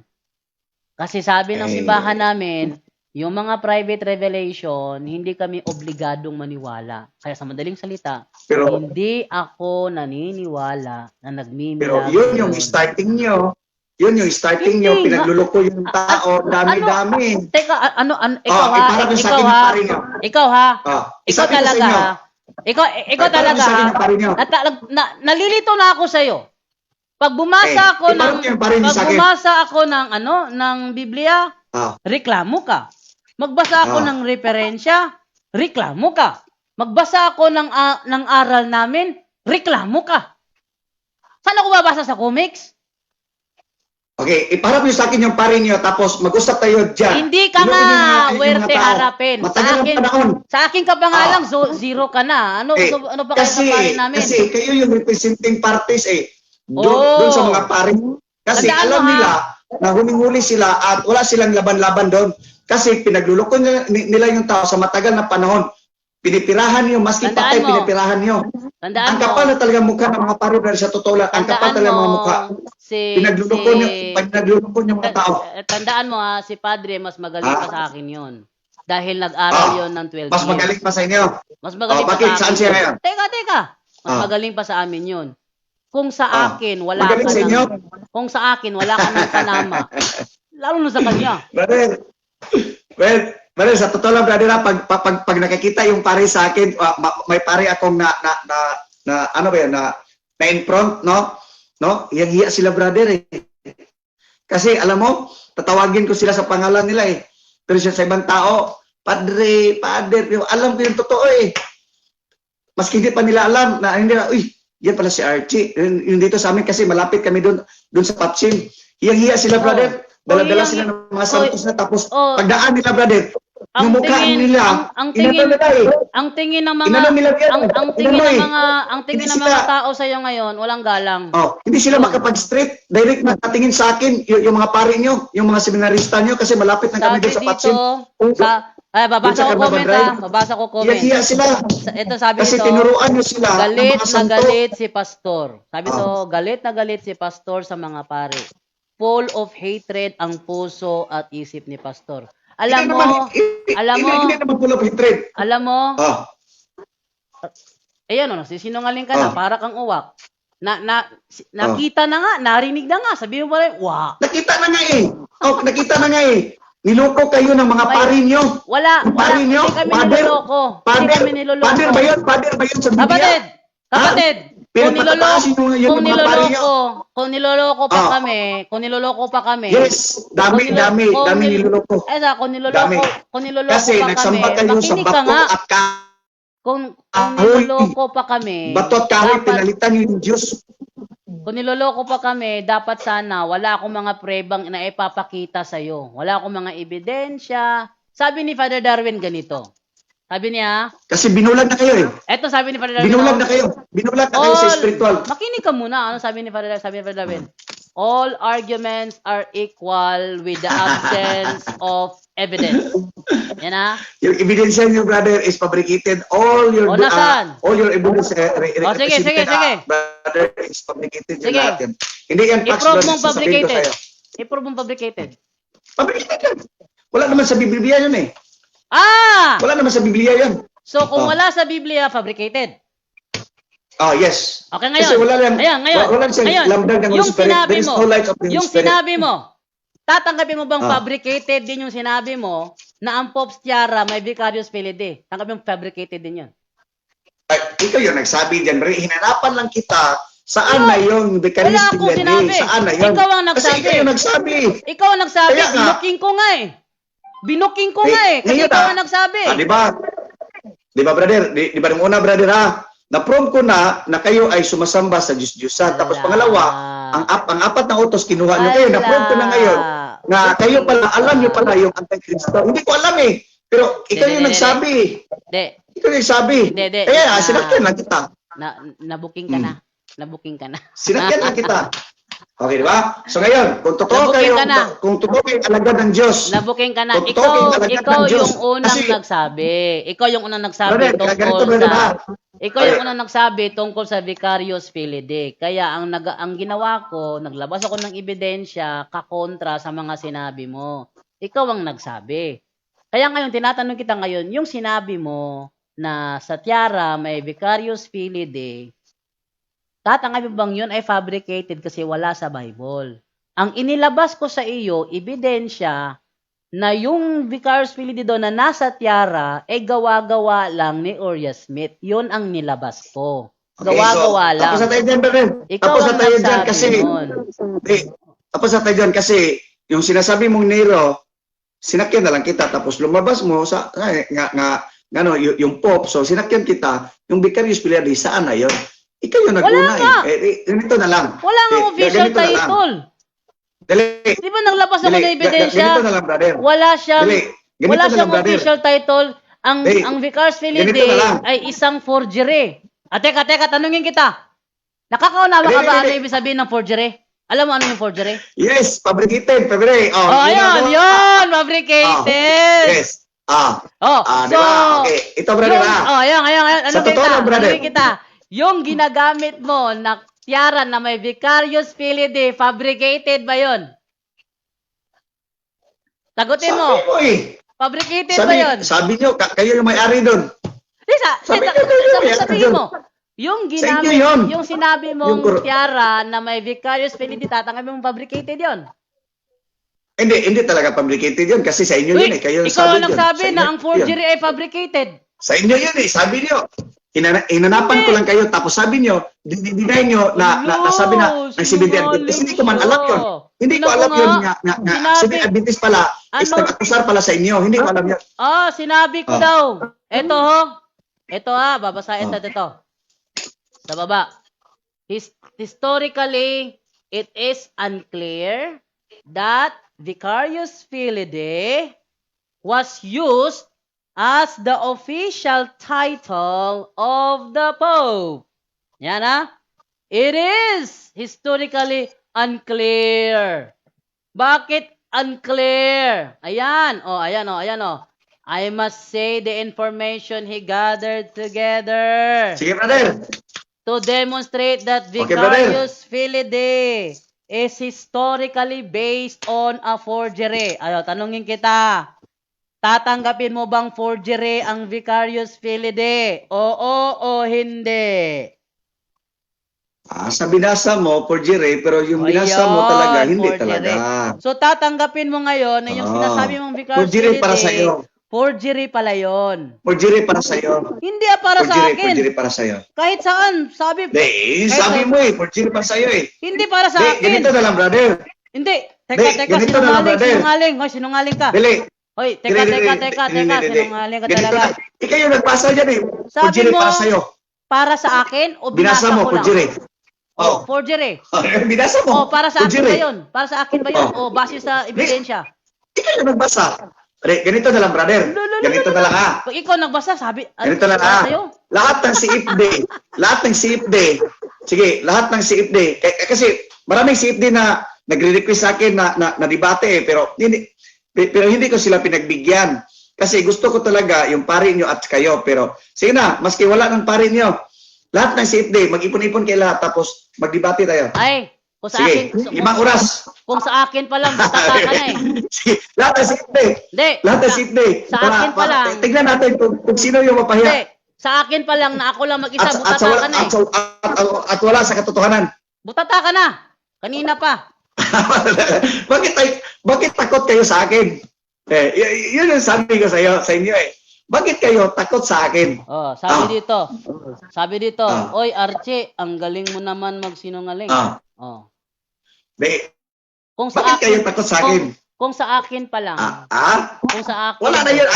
Kasi sabi ng simbahan namin, yung mga private revelation, hindi kami obligadong maniwala. Kaya sa madaling salita, Pero hindi ako naniniwala na Pero nagmimilagro. yun yung starting nyo. Yun yung starting nyo. Hindi, Pinagluloko yung tao. Dami-dami. Teka, ikaw ha? Iparang sa akin Ikaw yung ha? pare nyo. Ikaw ha? Isabi Ikaw ko sa talaga inyo. ha? Ikaw talaga Sa akin ha? yung pare nyo. Nalilito na ako sa'yo. Pag bumasa ako iparang yung pare nyo pag sa akin. bumasa ako ng Biblia, Ah, reklamo ka. Magbasa ako Ah. ng referensya, reklamo ka. Magbasa ako ng aral namin, reklamo ka. Saan ako babasa sa comics? Okay, iparang nyo sa akin yung pare nyo. Tapos mag-usap tayo dyan. Hindi ka Inuunin nga, yung mga werte tao. harapin. Matagal ang panahon. Sa akin ka pa nga lang, zero ka na. Ano ba kayo sa pare namin? Kasi kayo yung representing parties Doon, Oh. doon sa mga pare. Kasi Tandaan alam mo, ha? nila na huling-huli sila at wala silang laban-laban doon. Kasi pinagluloko nila yung tao sa matagal na panahon. Pinipirahan nyo, maski Tandaan patay, mo. pinipirahan nyo. Tandaan Ang mo. kapal na talaga mukha ng mga pare sa totoo lang. Ang kapal talaga mga mukha. Pinagluloko nyo mga tao. Tandaan mo ha, si Padre mas magaling Ah. pa sa akin yon. Dahil nag-aral yon ng 12 Mas years. magaling pa sa inyo. Mas magaling pa bakit? sa akin. Saan siya ngayon? Teka. Mas Ah. magaling pa sa amin yon. Kung sa Ah. akin wala Magaling ka sa inyo? kung sa akin wala ka ng panama. Lalo na sa kanya. Brother, sa totoo lang, brother, pag nakikita yung pare sa akin, may pare akong na in front, no? Hiyang-hiya sila, brother, Kasi, alam mo, tatawagin ko sila sa pangalan nila, Pero sa ibang tao, padre, alam ko yung totoo, Maski hindi pa nila alam na, yan pala si Archie. Yung dito sa amin kasi malapit kami doon sa Papsim. Hiyang-hiya sila, brother. Dala-dala sila ng mga santos na tapos pagdaan nila, brother. Yung mukha nila, ang tingin ng mga Inano nila yan, ang tingin ng mga tao sa iyo ngayon, walang galang. Hindi sila makapag-straight. Direct na tatingin sa akin yung mga pare nyo, yung mga seminarista nyo kasi malapit na kami Sabi doon sa Papsim. babasa ko comment babasa ko comment. Hiyang-hiya sila. Ito sabi Kasi dito, tinuruan nyo sila ng galit mga na santo. galit si pastor. Sabi to, galit na galit si pastor sa mga pare. Full of hatred ang puso at isip ni pastor. Alam mo, Hindi naman full of hatred. alam mo, Ah, ayan sisinungaling ka na, para kang uwak. Nakita na nga, narinig na nga, sabi mo pala, wah. nakita na nga nakita na nga Niloko kayo ng mga pare nyo. Wala, Pare nyo? hindi kami Father? niloloko. Hindi kami niloloko. Father ba yun? Father ba yun sa Biblia? Kapatid, Pero patatasin nyo yung mga pare nyo. kung niloloko pa kami, Yes, dami niloloko. Kung Dami. niloloko Kasi pa kami, nagsamba kayo sa makinig ka bato nga. at Kung kahoy. niloloko pa kami, Bato at kahoy, dapat, pinalitan nyo yung Diyos. kung niloloko pa kami, dapat sana wala akong mga prebang na ipapakita sa'yo. Wala akong mga ebidensya. Sabi ni Father Darwin ganito. Sabi niya, Kasi binulag na kayo eto sabi ni Father Darwin. Binulag na kayo. Binulag na kayo sa spiritual. Makinig ka muna. Ano sabi ni Father Darwin? All arguments are equal with the absence of evidence. Yan ha? Yung ebidensya nyo, brother, is fabricated. All your nasaan? evidence Sige. brother, is fabricated. Sige. Yung lahat yan. Hindi yan facts, I-prove brother. mong Sasabihin ko fabricated. sa'yo. I-prove mong fabricated. Fabricated yan. Wala naman sa Biblia yun Wala naman sa Biblia yan. So kung wala sa Biblia, fabricated. Yes. Okay, ngayon. Kasi wala lang, Ngayon. wala siyang lambda ng Holy Yung Spirit. sinabi There is mo, no light of the Holy yung Spirit. sinabi mo, tatanggapin mo bang Ah. fabricated din yung sinabi mo na ang Pope's Tiara may Vicarious Filii? Tanggapin mo fabricated din yun. Ikaw yung nagsabi dyan, Ray. Hinanapan lang kita Saan na yung the Wala akong sinabi. Saan na yun? Ikaw ang Kasi nagsabi. ikaw yung nagsabi. Ikaw ang nagsabi, Kaya nga. binuking ko nga eh. Binuking ko Eh, nga eh, kasi ngayon ikaw na. ang nagsabi. Di ba? Di ba, brother? Di ba nung una, brother, ha? Na-prove ko na kayo ay sumasamba sa Diyos-Diyosan. Tapos Wala. pangalawa, ang apat na utos kinuha nyo kayo. Wala. Na-prove ko na ngayon na kayo pala, alam nyo pala yung Antikristo. Hindi ko alam eh. Pero ikaw Hindi, yung hindi, nagsabi. Hindi, Ikaw yung nagsabi. Hindi. Kaya, sinakyan lang kita. nabuking ka na. Nabuking ka na. Sinakyan lang kita. Okay, di ba? So ngayon, kung totoo Nabuking kayo, ka na. kung totoo kayo alagad ng Diyos, Nabuking ka na. Totoo, Ikaw kinalagyan ikaw ng Diyos. yung unang Kasi- nagsabi. Ikaw yung unang nagsabi brother, kaya ganito, tungkol brother, ha? sa Ikaw yung unang nagsabi tungkol sa Vicarious Filii. Kaya ang ginawa ko, naglabas ako ng ebidensya kakontra sa mga sinabi mo. Ikaw ang nagsabi. Kaya ngayon, tinatanong kita ngayon, yung sinabi mo na sa tiara may Vicarious Filii, tatangay mo bang yun ay fabricated kasi wala sa Bible? Ang inilabas ko sa iyo, ebidensya, na yung Vicarious Filii doon na nasa tiara, ay gawa-gawa lang ni Uriah Smith. Yun ang nilabas ko. Gawa-gawa lang. Tapos na tayo dyan, brother. Ikaw Tapos na ang tayo dyan nagsabi kasi, nun. tapos na tayo dyan kasi, yung sinasabi mong Nero, sinakyan na lang kita, tapos lumabas mo sa, yung Pope, so sinakyan kita, yung Vicarious Filii, saan na yun? Ikaw yung nag-una nga. ganito na lang. Wala nga official ganito na lang. title. Dali. Di ba naglabas ako ng Ganito ebidensya? na lang, brother. Wala siyang, Dali. Ganito wala na siyang lang, brother. official title. Dali. Ang Vicarious Filii Ganito na lang. ay isang forgery. Teka, tanungin kita. Nakakaunawa ka Dali, ba dali. ano ibig sabihin ng forgery? Alam mo ano yung forgery? Yes, fabricated, February. Oh, ayan, yun, fabricated. Yes. So, Di ba? Okay, ito, brother, ayan. Ano Sa totoo lang, brother. Tanungin kita. Yung ginagamit mo na tiara na may Vicarious Filii, fabricated ba yun? Sagutin mo. Sabi mo eh. Fabricated ba yun? Sabi nyo, kayo yung may-ari doon. Sabihin mo. Yung Sa inyo ginamit, yun. yung sinabi mong Yung tiara na may Vicarious Filii, tatangay mong fabricated yun. Hindi talaga fabricated yun kasi sa inyo yun eh. Kayo Ikaw ang sabi nagsabi yun. na ang forgery ay fabricated. Sa inyo yun eh. Sabi nyo. Hinanapan ko lang kayo tapos sabi nyo, dinay nyo na sabi na ng CBD Adventist. Hindi ko man alam yun. Hindi ko alam yun nga CBD Adventist pala is nag-akusar pala sa inyo. Hindi ko alam yun. Sinabi ko daw. Ito babasahin natin ito. Sa baba. Historically, it is unclear that Vicarious Filii was used as the official title of the Pope. Yan It is historically unclear. Bakit unclear? Ayan. I must say the information he gathered together Sige, brother. to demonstrate that Okay, brother. Vicarious Filii is historically based on a forgery. Tanungin kita. Tatanggapin mo bang forgery ang Vicarious Filii? Oo o hindi? Sa binasa mo, forgery, pero yung binasa mo Ayun, talaga, hindi forgery. talaga. So tatanggapin mo ngayon na yung sinasabi mong Vicarious Forgery Filii, para sa'yo. forgery pala yon. Forgery para sa'yo. Hindi para sa akin. Forgery para sa'yo. Kahit saan, sabi. Sabi mo eh, forgery para sa'yo eh. Hindi para sa akin. Ganito na lang, brother. Hindi. Di, Teka, ganito na lang, brother. sinungaling. Hoy, sinungaling ka. Dili. Hoy, teka, sinungaling ka Ganito talaga. na. Ikaw yung nagbasa dyan eh. Sabi Forgery mo, para sa'yo. para sa akin o Binasa binasa mo, ko lang? forgery. Forgery. Binasa mo. Para sa akin forgery. ba yun? Para sa akin ba yun? O base sa ebidensya? Ikaw yung nagbasa. Ganito na lang, brother. Ganito na lang Pag ikaw nagbasa, sabi, Ganito na lang sa'yo? Lahat ng CFD, sige, lahat ng CFD, kasi maraming CFD na nagre-request sa akin na debate eh, pero hindi ko sila pinagbigyan. Kasi gusto ko talaga yung pari nyo at kayo, pero sige na, maski wala ng pari nyo, lahat ng CFD, mag-ipon-ipon kayo lahat, tapos magdebate tayo. Ay, kung sa Sige, akin, 5 oras. Kung sa akin pa lang, basta ka na eh. Sige, lahat ng CFD. Hindi. Lahat ng CFD. Sa akin pa lang. Tignan natin kung sino yung Hindi. mapahiya. Sa akin pa lang na ako lang mag-isa, At butata ka na eh. At wala sa katotohanan. Butata ka na. Kanina pa. bakit takot kayo sa akin? Yun ang sabi ko sa inyo eh. Bakit kayo takot sa akin? Oh, sabi dito, Ah. oy Archie, ang galing mo naman magsinungaling. Ah. Oh. Di, Kung sa bakit kayo akin, takot sa akin? kung sa akin pa lang, Kung wala na yun.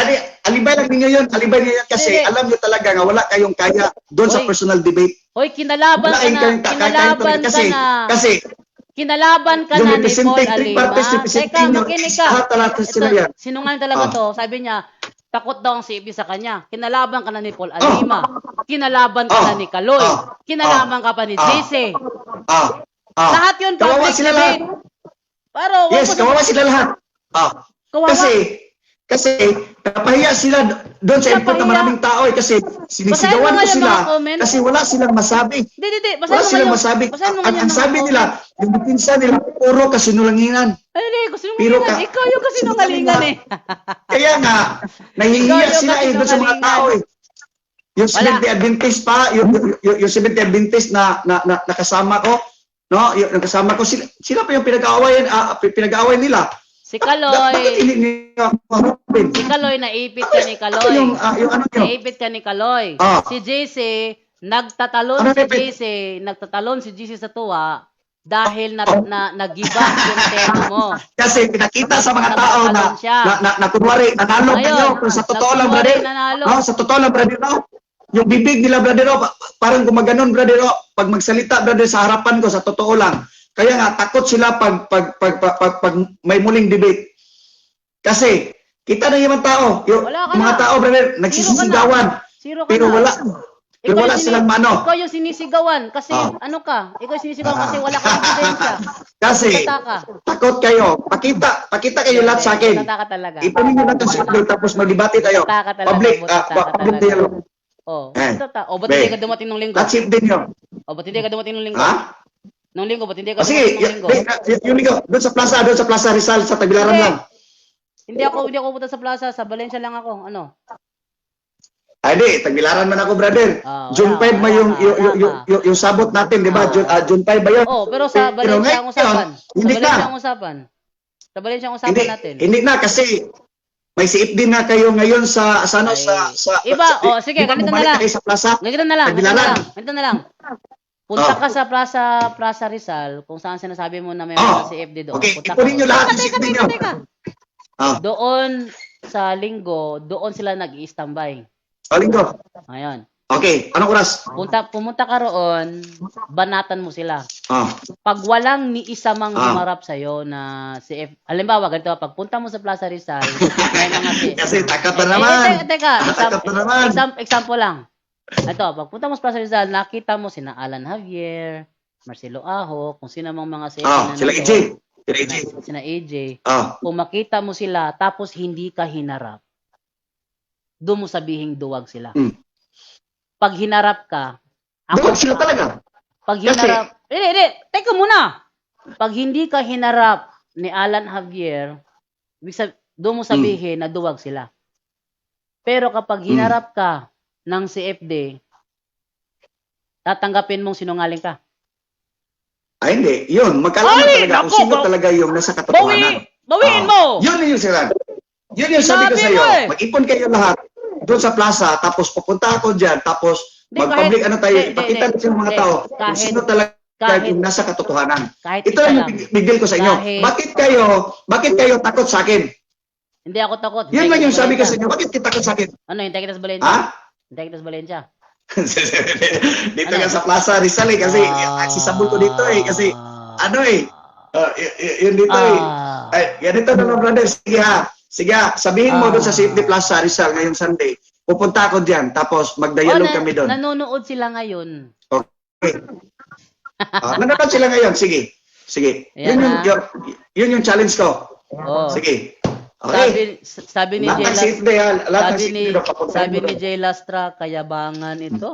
Alibay lang ninyo yun. Alibay ninyo yun kasi Hindi. alam nyo talaga nga wala kayong kaya doon sa Oy. personal debate. Hoy, kinalaban Wala ka kayong na, kinalaban ka kasi, na. kasi Kinalaban ka yung na ni Paul representative Alima. parties Teka, representing nyo, makinig ka. lahat sila yan. Sinungaling talaga Ah. to. Sabi niya, takot daw ang CFD sa kanya. Kinalaban ka na ni Paul Alima. Kinalaban ka Ah. na ni Kaloy. Ah. Kinalaban ka pa ni Ah. JC. Ah. Lahat yun Kawawa public sila debate. lahat. Pero, wag Yes, mo kawawa sila lahat. Kawawa. Kasi napahiya sila doon sa input ng Napahiya. maraming tao kasi sinisigawan Basahin mo ko nga yung sila mga comments. kasi wala silang masabi. Hindi. Wala Basahin mo silang nga masabi. yung, basahin mo nga yung Ang mga sabi nila, comment. yung depensa nila, puro kasinungalingan. Ay, hindi, kasi Pero nungalingan. Ikaw yung kasi nungalingan eh. Kaya nga, nahihiya Ikaw yung sila doon sa mga kasinungalingan. tao eh. Yung Wala. 70 Adventist pa, yung 70 Adventist na kasama ko, no? Yung kasama ko, sila pa yung pinag-aawayan nila. Si Bakit Kaloy. hindi niyo ako harapin? Si Kaloy, naipit ka ni Ano Kaloy. yung ano nyo? Naipit ka ni Kaloy. Ah. Si JC, nagtatalon Ano si naipit? JC, nagtatalon si JC sa tuwa dahil nagiba yung terno mo. Kasi pinakita sa mga tao na Nagtatalon siya. kunwari, nanalo Ngayon, kayo. Pero sa totoo lang, nagkunwari brother. nanalo. No, sa totoo lang, brother, no? Yung bibig nila, brother, no? Parang gumaganon, brother, no? Pag magsalita, brother, sa harapan ko, sa totoo lang. Kaya nga, takot sila pag may muling debate. Kasi, kita na yung mga tao. Yung Wala ka mga na. tao, brother, Zero ka nagsisisigawan. na. Zero ka Pero na. wala. Pero wala yung silang mano. Ikaw yung sinisigawan kasi Ah. ano ka? Ikaw yung sinisigawan kasi wala kang ebidensya. Kasi, Tata ka. takot kayo. Pakita kayo lahat sa akin. Tata ka talaga. Ipanin nyo natin sa upload tapos mag-debate tayo. Tata ka talaga. Public, Tata ka public talaga. dialogue. Oh, Eh, ba't be. hindi ka dumating nung linggo? That's it din nyo. Oh, ba't hindi ka dumating nung linggo? Ha? Nung linggo, ba't hindi ka Sige, dumating nung linggo? yung linggo, doon sa plaza Rizal, sa Tagbilaran Hindi. lang. Hindi ako pupunta sa plaza, sa Valencia lang ako. Ano? Ay, di, Tagbilaran man ako, brother. Ah, June 5 wala yung sabot natin, di ba? Ah. June 5 ba yun? Oh, pero sa Pero Valencia ang ngayon, usapan. Sa hindi Valencia na. ang usapan. Sa Valencia ang Hindi, usapan natin. hindi na kasi may siip din na kayo ngayon sa Ay, sa iba, sige, di ba ganito na bumalik lang. kayo sa plaza. Ganito na lang. Ganito na lang. Punta Oh. ka sa Plaza Rizal, kung saan sinasabi mo na may Oh. mga CFD doon. Okay, Punta ipunin nyo lahat. Teka, Isipin nyo. Ah, Doon sa linggo, doon sila nag-i-standby. linggo. Ayan. Okay, anong oras? Pumunta ka roon, banatan mo sila. Ah, Pag walang ni isa mang Ah. humarap sa'yo na CF, halimbawa, ganito, pagpunta mo sa Plaza Rizal, may mga kasi takot na naman. Teka, Takot na naman. example lang. Ito, pagpunta mo sa Plaza Rizal, nakita mo sina Alan Javier, Marcelo Aho, kung sino mang mga CF Ah, na sila nandun, AJ. Sila AJ. sina AJ, Ah, kung makita mo sila, tapos hindi ka hinarap, doon mo sabihing duwag sila. Hmm. Pag hinarap ka, duwag sila talaga. pag Kasi- hinarap, hindi, teka muna. Pag hindi ka hinarap ni Alan Javier, doon mo sabihin na duwag sila. Pero kapag hinarap ka ng CFD, tatanggapin mong sinungaling ka. Ay, hindi. Yun, magkalaman Ay, talaga kung nako, sino talaga yung nasa katotohanan. Bawiin Ah, mo! Yun yung sila. Yun yung sabi ko Sabi sa mo iyo. eh. Mag-ipon kayo lahat doon sa plaza, tapos pupunta ako dyan, tapos Di, mag-public kahit- ano tayo, di, ipakita natin sa mga di, tao kung kahit- sino talaga kahit- yung nasa katotohanan. Kahit Ito isa lang lang. yung big deal ko sa inyo. Kahit- Bakit kayo takot sa akin? Hindi ako takot. Yun lang yung sabi ko sa Valencia. inyo. Bakit kayo takot sa akin? Ano, hintay kita sa Valencia? Ha? Hintay kita sa Valencia. Dito Ano? nga sa Plaza Rizal eh, kasi sisabol ko dito eh, kasi ano eh, yun dito eh. Ay, ganito na lang, brother. Sige ha, sabihin mo doon sa Safety Plaza Rizal ngayong Sunday. Pupunta ako diyan, tapos magdialog kami doon. Nanonood sila ngayon. Okay. Nanonood sila ngayon, sige. Sige. Ayan Yun yung challenge ko. Oh. Sige. Okay. Sabi ni Jay Lahat ng Lastra, safety ha, lahat ng safety doon, papuntahan sabi mo ni doon. Jay Lastra, kayabangan ito.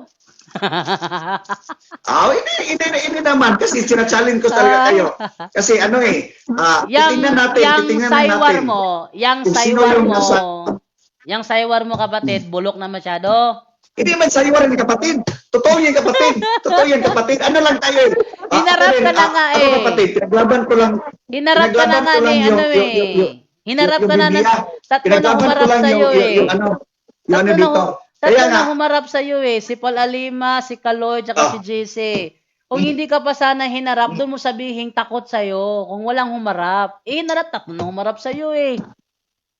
Hindi naman kasi sina-challenge ko talaga kayo. Kasi ano eh, titingnan natin. Yang Kung sino saywar yung mo, nasa- yang saywar mo kapatid, bulok na masyado. Hindi man sa iwaran ni kapatid. Totoo yan kapatid. Totoo yan kapatid. Ano lang tayo eh. Hinarap ka na nga Ako eh. kapatid, pinaglaban ko lang. Hinarap ka na Pinaglaban nga ko lang ni yung- ano yung- eh. Hinarap yung ka na ng media. tatlo na Pinaglaban ko umarap lang sa'yo yung eh. Yung ano Tatlo na, dito. tatlo Kaya nga, na humarap sa iyo eh. Si Paul Alima, si Kaloy, tsaka si JC. Kung hindi ka pa sana hinarap, doon mo sabihin takot sa'yo. Kung walang humarap. Eh, hinarap, tatlo na humarap sa'yo eh.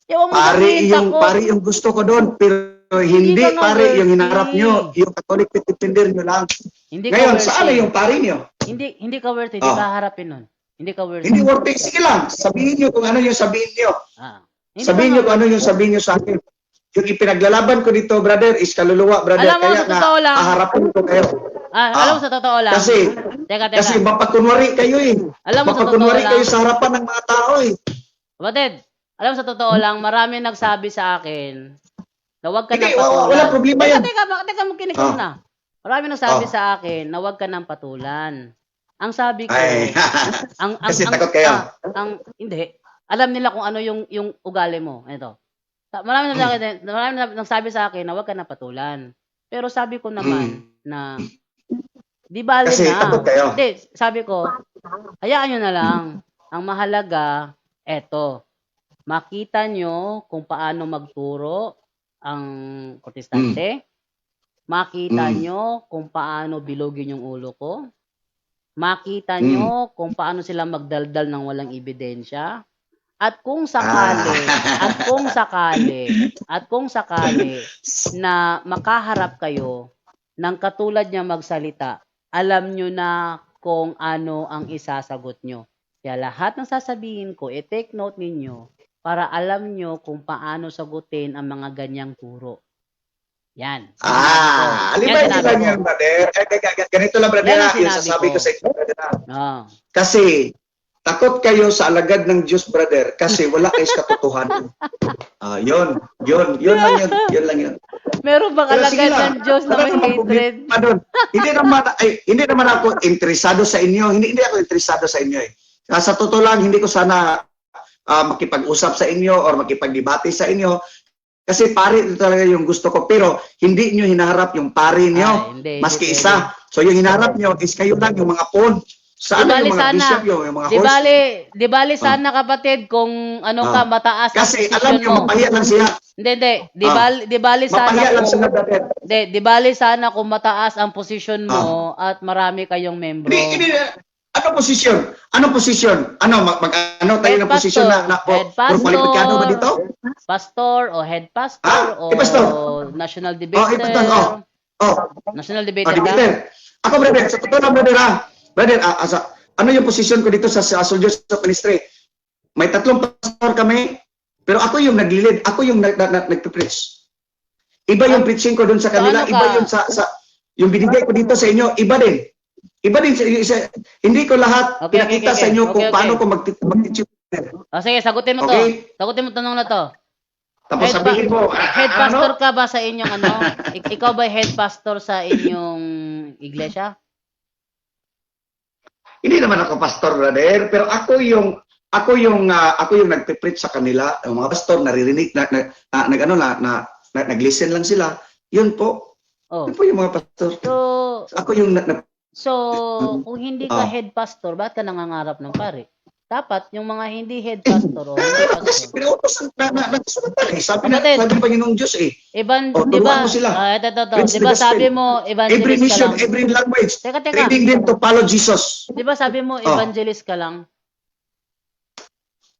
Ewan mo sabihin takot. pare yung gusto ko doon, pero hindi ka nga pare yung hinarap worthy. nyo, yung Catholic defender nyo lang. Hindi ka Ngayon, worthy. saan na yung pare nyo? Hindi ka worthy. Hindi Oh. ka harapin nun. Hindi ka worthy. Hindi worth it. Sige lang, sabihin nyo kung ano yung sabihin nyo. Ah. Hindi Sabihin ka nyo nga kung ano yung worthy. sabihin nyo sa akin. Yung ipinaglalaban ko dito, brother, is kaluluwa, brother. Alam mo, Kaya sa nga, totoo lang. haharapin ko kayo. Alam mo sa totoo lang. Teka. Kasi mapakunwari kayo eh. Alam mo sa totoo Mapakunwari lang. kayo sa harapan ng mga tao eh. Kapatid, alam mo sa totoo lang, marami nagsabi sa akin na huwag ka Hindi, nang patulan. wala problema yan. Teka, makinig ka na. Marami nagsabi sa akin na huwag ka nang patulan. Ang sabi ko, Ay, kasi takot kayo. hindi. Alam nila kung ano yung ugali mo. Ito. Marami nagsabi sa akin na huwag ka nang patulan. Pero sabi ko naman na di bali Kasi na. takot kayo. Hindi, sabi ko, hayaan nyo na lang. Ang mahalaga, eto, makita nyo kung paano magturo ang protestante. Makita nyo kung paano bilogin yung ulo ko. Makita nyo kung paano sila magdaldal ng walang ebidensya. At kung sakali na makaharap kayo ng katulad niya magsalita, alam nyo na kung ano ang isasagot nyo. Kaya lahat ng sasabihin ko, take note ninyo para alam nyo kung paano sagutin ang mga ganyang turo. Yan. Alibay nyo lang yun, brother. Ganito lang, brother, Yan ang yung sinabi sasabi ko. ko sa inyo, brother. Ah. Kasi, takot kayo sa alagad ng Diyos, brother, kasi wala kayo sa katotohanan. Yun lang yun. Meron bang Pero sige alagad lang, ng Diyos na wala may namang hatred? problema doon. Hindi naman ako interesado sa inyo. Hindi ako interesado sa inyo eh. Sa totoo lang, hindi ko sana makipag-usap sa inyo or makipag-debate sa inyo. Kasi pare ito talaga yung gusto ko. Pero hindi nyo hinaharap yung pare nyo. Hindi, Maski hindi isa. So yung hinaharap nyo is kayo lang yung mga pawn. Saan yung mga bishop yung mga host? Di bali sana kapatid kung ano ka mataas ang Kasi posisyon alam nyo, mo. mapahiya lang siya. Hindi. Di bali sana Mapahiya lang kung sila, brother. di bali sana kung mataas ang posisyon mo at marami kayong membro. Hindi, ano posisyon? Ano posisyon? Ano, ano tayo Head ng posisyon na head pastor, kwalipikado ba dito? Pastor o head pastor o pastor. national debater. National debater ka? Debater. Ako, brother, sa totoo lang, brother, brother, ano yung posisyon ko dito sa Soldiers of Ministry? May 3 pastor kami, pero ako yung nag-lead, ako yung nag-preach. Iba yung preaching ko doon sa kanila, ano iba ka? yung yung binigay ko dito sa inyo, iba din. Iba din, hindi ko lahat pinakita sa inyo kung paano ko mag-teach. Sige, sagutin mo to. Sagutin mo tanong na to. Tapos sabihin mo, Head pastor ka ba sa inyong ano? Ikaw ba head pastor sa inyong iglesia? Hindi naman ako pastor, brother, pero ako yung nagpe-preach sa kanila. Ang mga pastor naririnig nag-listen lang sila. Yun po. Yun po yung mga pastor. Ako yung kung hindi ka head pastor, bakit ka nangangarap ng pare? Dapat yung mga hindi head pastor o hindi kasi pastor. pinuutos nagsulat pa eh. Sabi Kapatid. ng Panginoong Diyos eh. Di turuan ba? mo sila. Di ba sabi mo Every evangelist ka mission, lang? every language, Teka. training them to follow Jesus. Di ba sabi mo evangelist ka lang?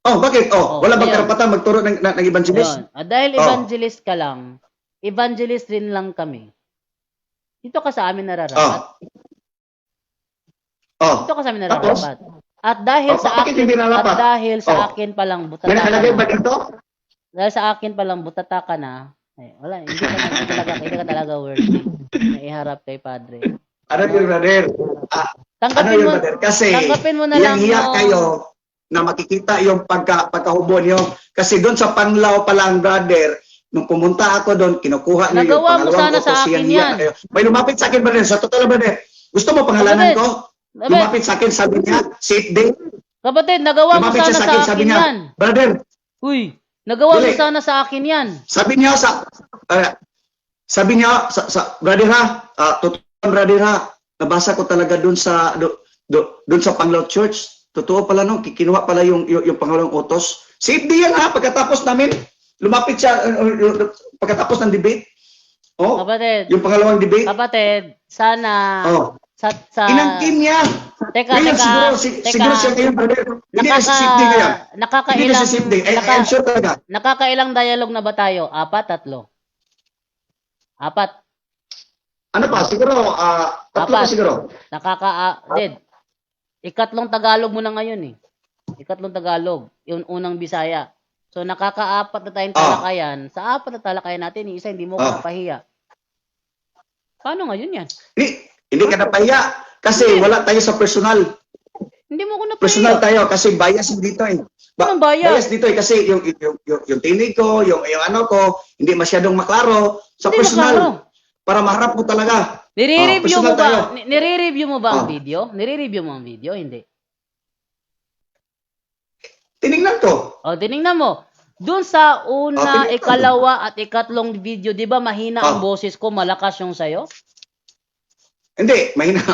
Bakit? Wala bang ayun. karapatan magturo ng evangelist? Yun. Dahil evangelist ka lang, evangelist rin lang kami. Dito ka sa amin nararapat. Dito ka sa amin nararapat. At dahil sa bakit akin, hindi narapat? akin pa lang butata May ka nakalagay ba na. dito? Dahil sa akin pa lang butata ka na. Wala, hindi ka talaga worthy na iharap kay Padre. Ano yun, brother? Tanggapin mo, brother? Kasi tanggapin mo na lang hiya kayo na makikita yung pagkahubo nyo. Kasi doon sa Panglao pa lang, brother, nung pumunta ako doon, kinukuha niyo yung Nagawa mo pangalawang sana sa utos, akin hiya yan. kayo. May lumapit sa akin, brother. Sa totoo lang, brother. Gusto mo pangalanan ko? Lumapit sa akin, sabi niya, safe day. Kapatid, nagawa mo Lumapit sana siya sa akin sabi niya, yan. brother, Uy, nagawa mo Dili. sana sa akin yan. sabi niya brother ha, totoo brother ha, nabasa ko talaga doon sa Panglao Church. Totoo pala no, kinuha pala yung pangalawang utos. Safe day yan ha, pagkatapos namin. lumapit siya pagkatapos ng debate. Oh, Kapatid, yung pangalawang debate. sana Oh, sa inangkin niya. Teka, Ngayon, teka, siguro siya ngayon, brother. Hindi na si safety ngayon. Hindi na si safety. I'm sure talaga. nakakailang dialogue na ba tayo? 4, 3? 4. Ano pa? Siguro, tatlo pa Apat. siguro. Ded. Ikatlong Tagalog mo na ngayon eh. Ikatlong Tagalog, yung unang Bisaya. So nakaka-4 na tayong talakayan. Sa 4 na talakayan natin, yung isa hindi mo ko napahiya. Paano ngayon yan? Hindi ka napahiya. Kasi wala tayo sa personal. Hindi mo ko napahiya. Personal tayo kasi bias dito eh. Anong bias? Bias dito eh kasi yung tinig ko, yung ano ko, hindi masyadong maklaro sa Hindi personal. maklaro. Para maharap mo talaga. Nire-review mo personal tayo. ba? Nire-review mo ba ang video? Nire-review mo ang video? Hindi. Tinignan ko. O, tinignan mo. Doon sa una, tinignan ko. ikalawa, at ikatlong video, di ba mahina ang boses ko, malakas yung sayo? Hindi, mahina.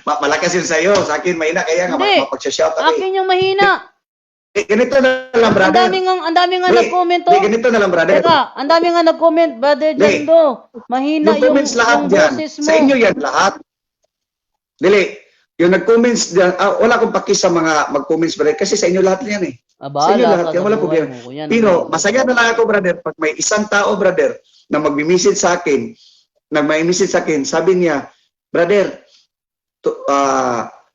Malakas yun sa'yo. Sa akin, mahina. Kaya nga, Hindi. mapag-shout kami. Akin yung mahina. Ganito na lang, Ang brother. dami nga nag-comment to. Ganito na lang, brother. Teka, ang dami nga nag-comment, Brother Jando. Mahina Yung comments lahat yung dyan. boses mo. Sa inyo yan lahat. Dili. Yung nag-comments dyan, wala akong paki sa mga mag-comments, brother. Kasi sa inyo lahat yan eh. Sa inyo lahat yan. Wala problema. Pero, masaya na lang ako, brother. Pag may isang tao, brother, na mag-message sa akin, sabi niya, brother,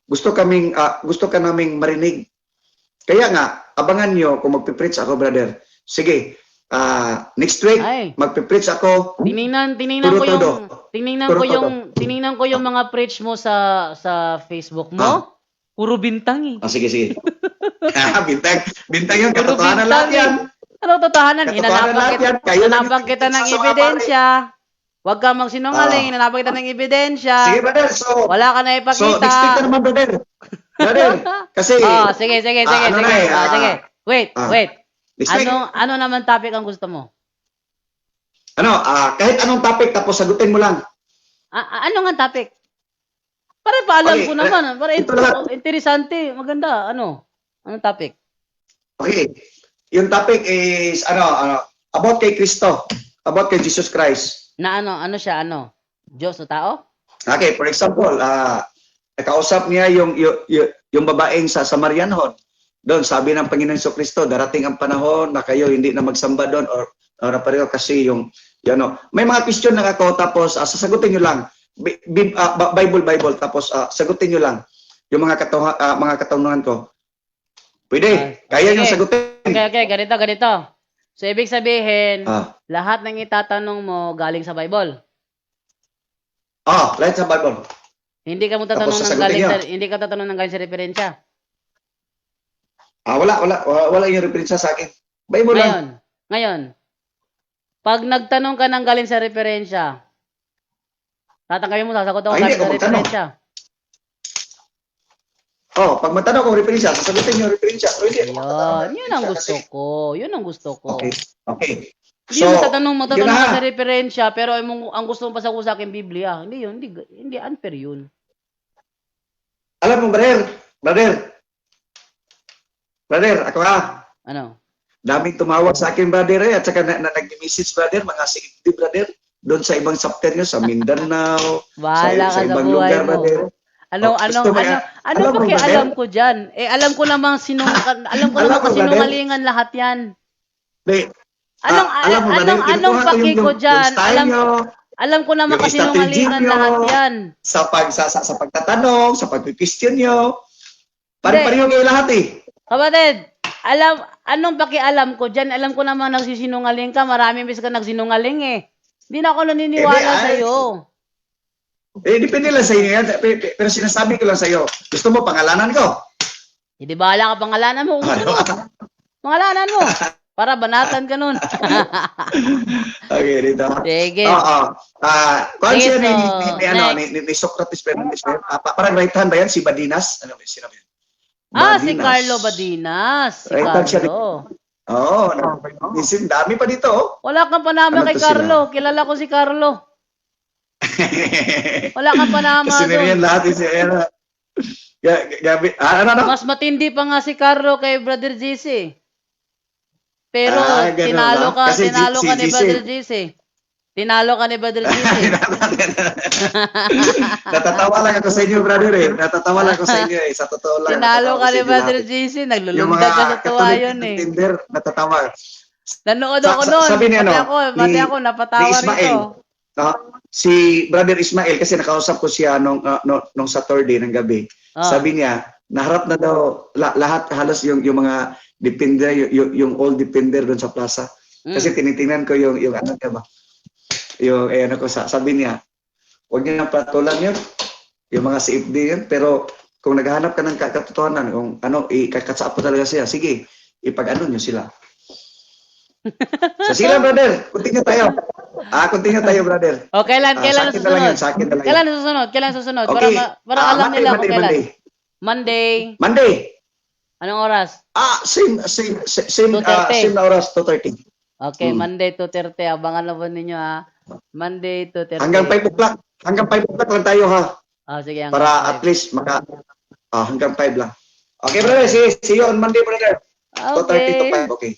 gusto ka naming marinig. Kaya nga, abangan nyo kung magpipreach ako, brother. Sige, next week, Ay. magpipreach ako. Tiningnan ko yung mga preach mo sa Facebook mo. Puro bintang eh. Sige. Bintang yun, Puro katotohanan bintang lahat yan. Ano totohanan? Katotohanan lahat yan. Kayo lang Hinanapan kita ng sa mga ebidensya. Huwag ka magsinungaling. Hinanapan kita ng ebidensya. Sige, brother. So, Wala ka na next week ipakita. na naman, brother. Brother, kasi, Sige. sige. Sige. Wait. next week, Ano naman topic ang gusto mo? kahit anong topic, tapos sagutin mo lang. Ano nga topic? Para paalam Okay, ko naman. Para ito lahat. interesante. Maganda. Anong topic? Okay. Yung topic is, about kay Kristo. About kay Jesus Christ. Na ano siya? Diyos o tao? Okay, for example, nakausap niya yung babaeng sa Samarianhon. Doon, sabi ng Panginoon Kristo, darating ang panahon na kayo hindi na magsamba doon or pareho kasi may mga question na ako, tapos sasagutin nyo lang. Bible, tapos sagutin nyo lang yung mga katanungan ko. Pwede, kaya nyo sagutin. Okay, ganito. So, ibig sabihin, lahat ng itatanong mo galing sa Bible. Lahat sa Bible. Hindi ka mo tatanong Tapos ng sasagutin hindi ka tatanong ng galing sa referensya. Wala yung referensya sa akin. Bible lang. Ngayon, pag nagtanong ka ng galing sa referensya, tatanggalin mo, sasagot ako galing sa referensya. Pag matanong kung referensya, sasagutin yung referensya. Yun ang gusto ko. Okay. Hindi mo tatanong yun na. ka sa referensya, pero ang gusto mo pa sa akin Biblia. Hindi unfair yun. Alam mo, brother, ako Ano? daming tumawag sa akin, brother, at saka nag-message, brother, mga security, brother, doon sa ibang chapter nyo, sa Mindanao, Bahala ka sa ibang buhay lugar, mo. brother. Ano mo, alam ko diyan? Alam ko namang sinungalingan lahat 'yan. Anong paki ko diyan? Alam ko naman kasi sinungalingan lahat 'yan. Sa pagtatanong, sa pag-question nyo, pare-pareho kayo lahat eh. Kapatid, anong pakialam ko diyan? Alam ko naman nagsisinungaling ka, maraming beses ka nagsinungaling eh. Hindi na ako naniniwala sa iyo. Depende lang sa inyo yan. Pero sinasabi ko lang sa iyo, gusto mo pangalanan ko? Hindi bahala ka pangalanan mo. Pangalanan mo. Para banatan ka nun. Okay, dito. Sige. Kung siya Next. ni Socrates, parang right hand ba yan? Si Badinas? Ano ba sinabi? Si Carlo Badinas. Si Right hand siya. Carlo. Dami pa dito. Wala kang panama kay Carlo. Kilala ko si Carlo. Wala kang panama Kasi doon. nariyan lahat si Era. Gabi. Ano? Mas matindi pa nga si Carlo kay Brother JC. Pero Ganun tinalo ba? ka, Kasi tinalo ka ni GC. Brother GC. Tinalo ka ni Brother GC. Natatawa lang ako sa inyo, brother eh. Natatawa lang ako sa inyo eh. Sa totoo lang, Tinalo natatawa ka ako sa ni inyo Brother lahat. GC, Yung naglulundag ka sa mga tuwa Catholic yun eh. Tinder, natatawa. Nanood ako nun. Sabi ni ano, Pati ako, napatawa ni Ismael. rito. Si Brother Ismael, kasi nakausap ko siya nung Saturday ng gabi. Ah. Sabi niya, naharap na daw lahat halos yung mga depender, yung old depender doon sa plaza. Kasi tinitingnan ko yung ano niya ba? Yung ano ko sabi niya, huwag niyo nang patulan yun. Yung mga CFD yun. Pero kung naghahanap ka ng katotohanan, kung ano, ikakatsaap po talaga siya, sige, ipag-ano niyo sila. So sila, brother, continue tayo. Continue tayo, brother. O, kailan Sa akin na lang yun, susunod? sa akin na lang yun. Kailan susunod? Kailan susunod? Okay. Para alam Monday, nila kung Monday, kailan. Monday. Monday. Monday. Anong oras? Same 2:30. same na oras, 2:30. Okay, Monday 2:30. Abangan na po ninyo ha. Monday 2:30. Hanggang 5 o'clock. Hanggang 5 o'clock lang tayo ha. Sige, hanggang Para 5. at least hanggang 5 lang. Okay, brother. See you on Monday, brother. 2:30 to Okay. 5. Okay.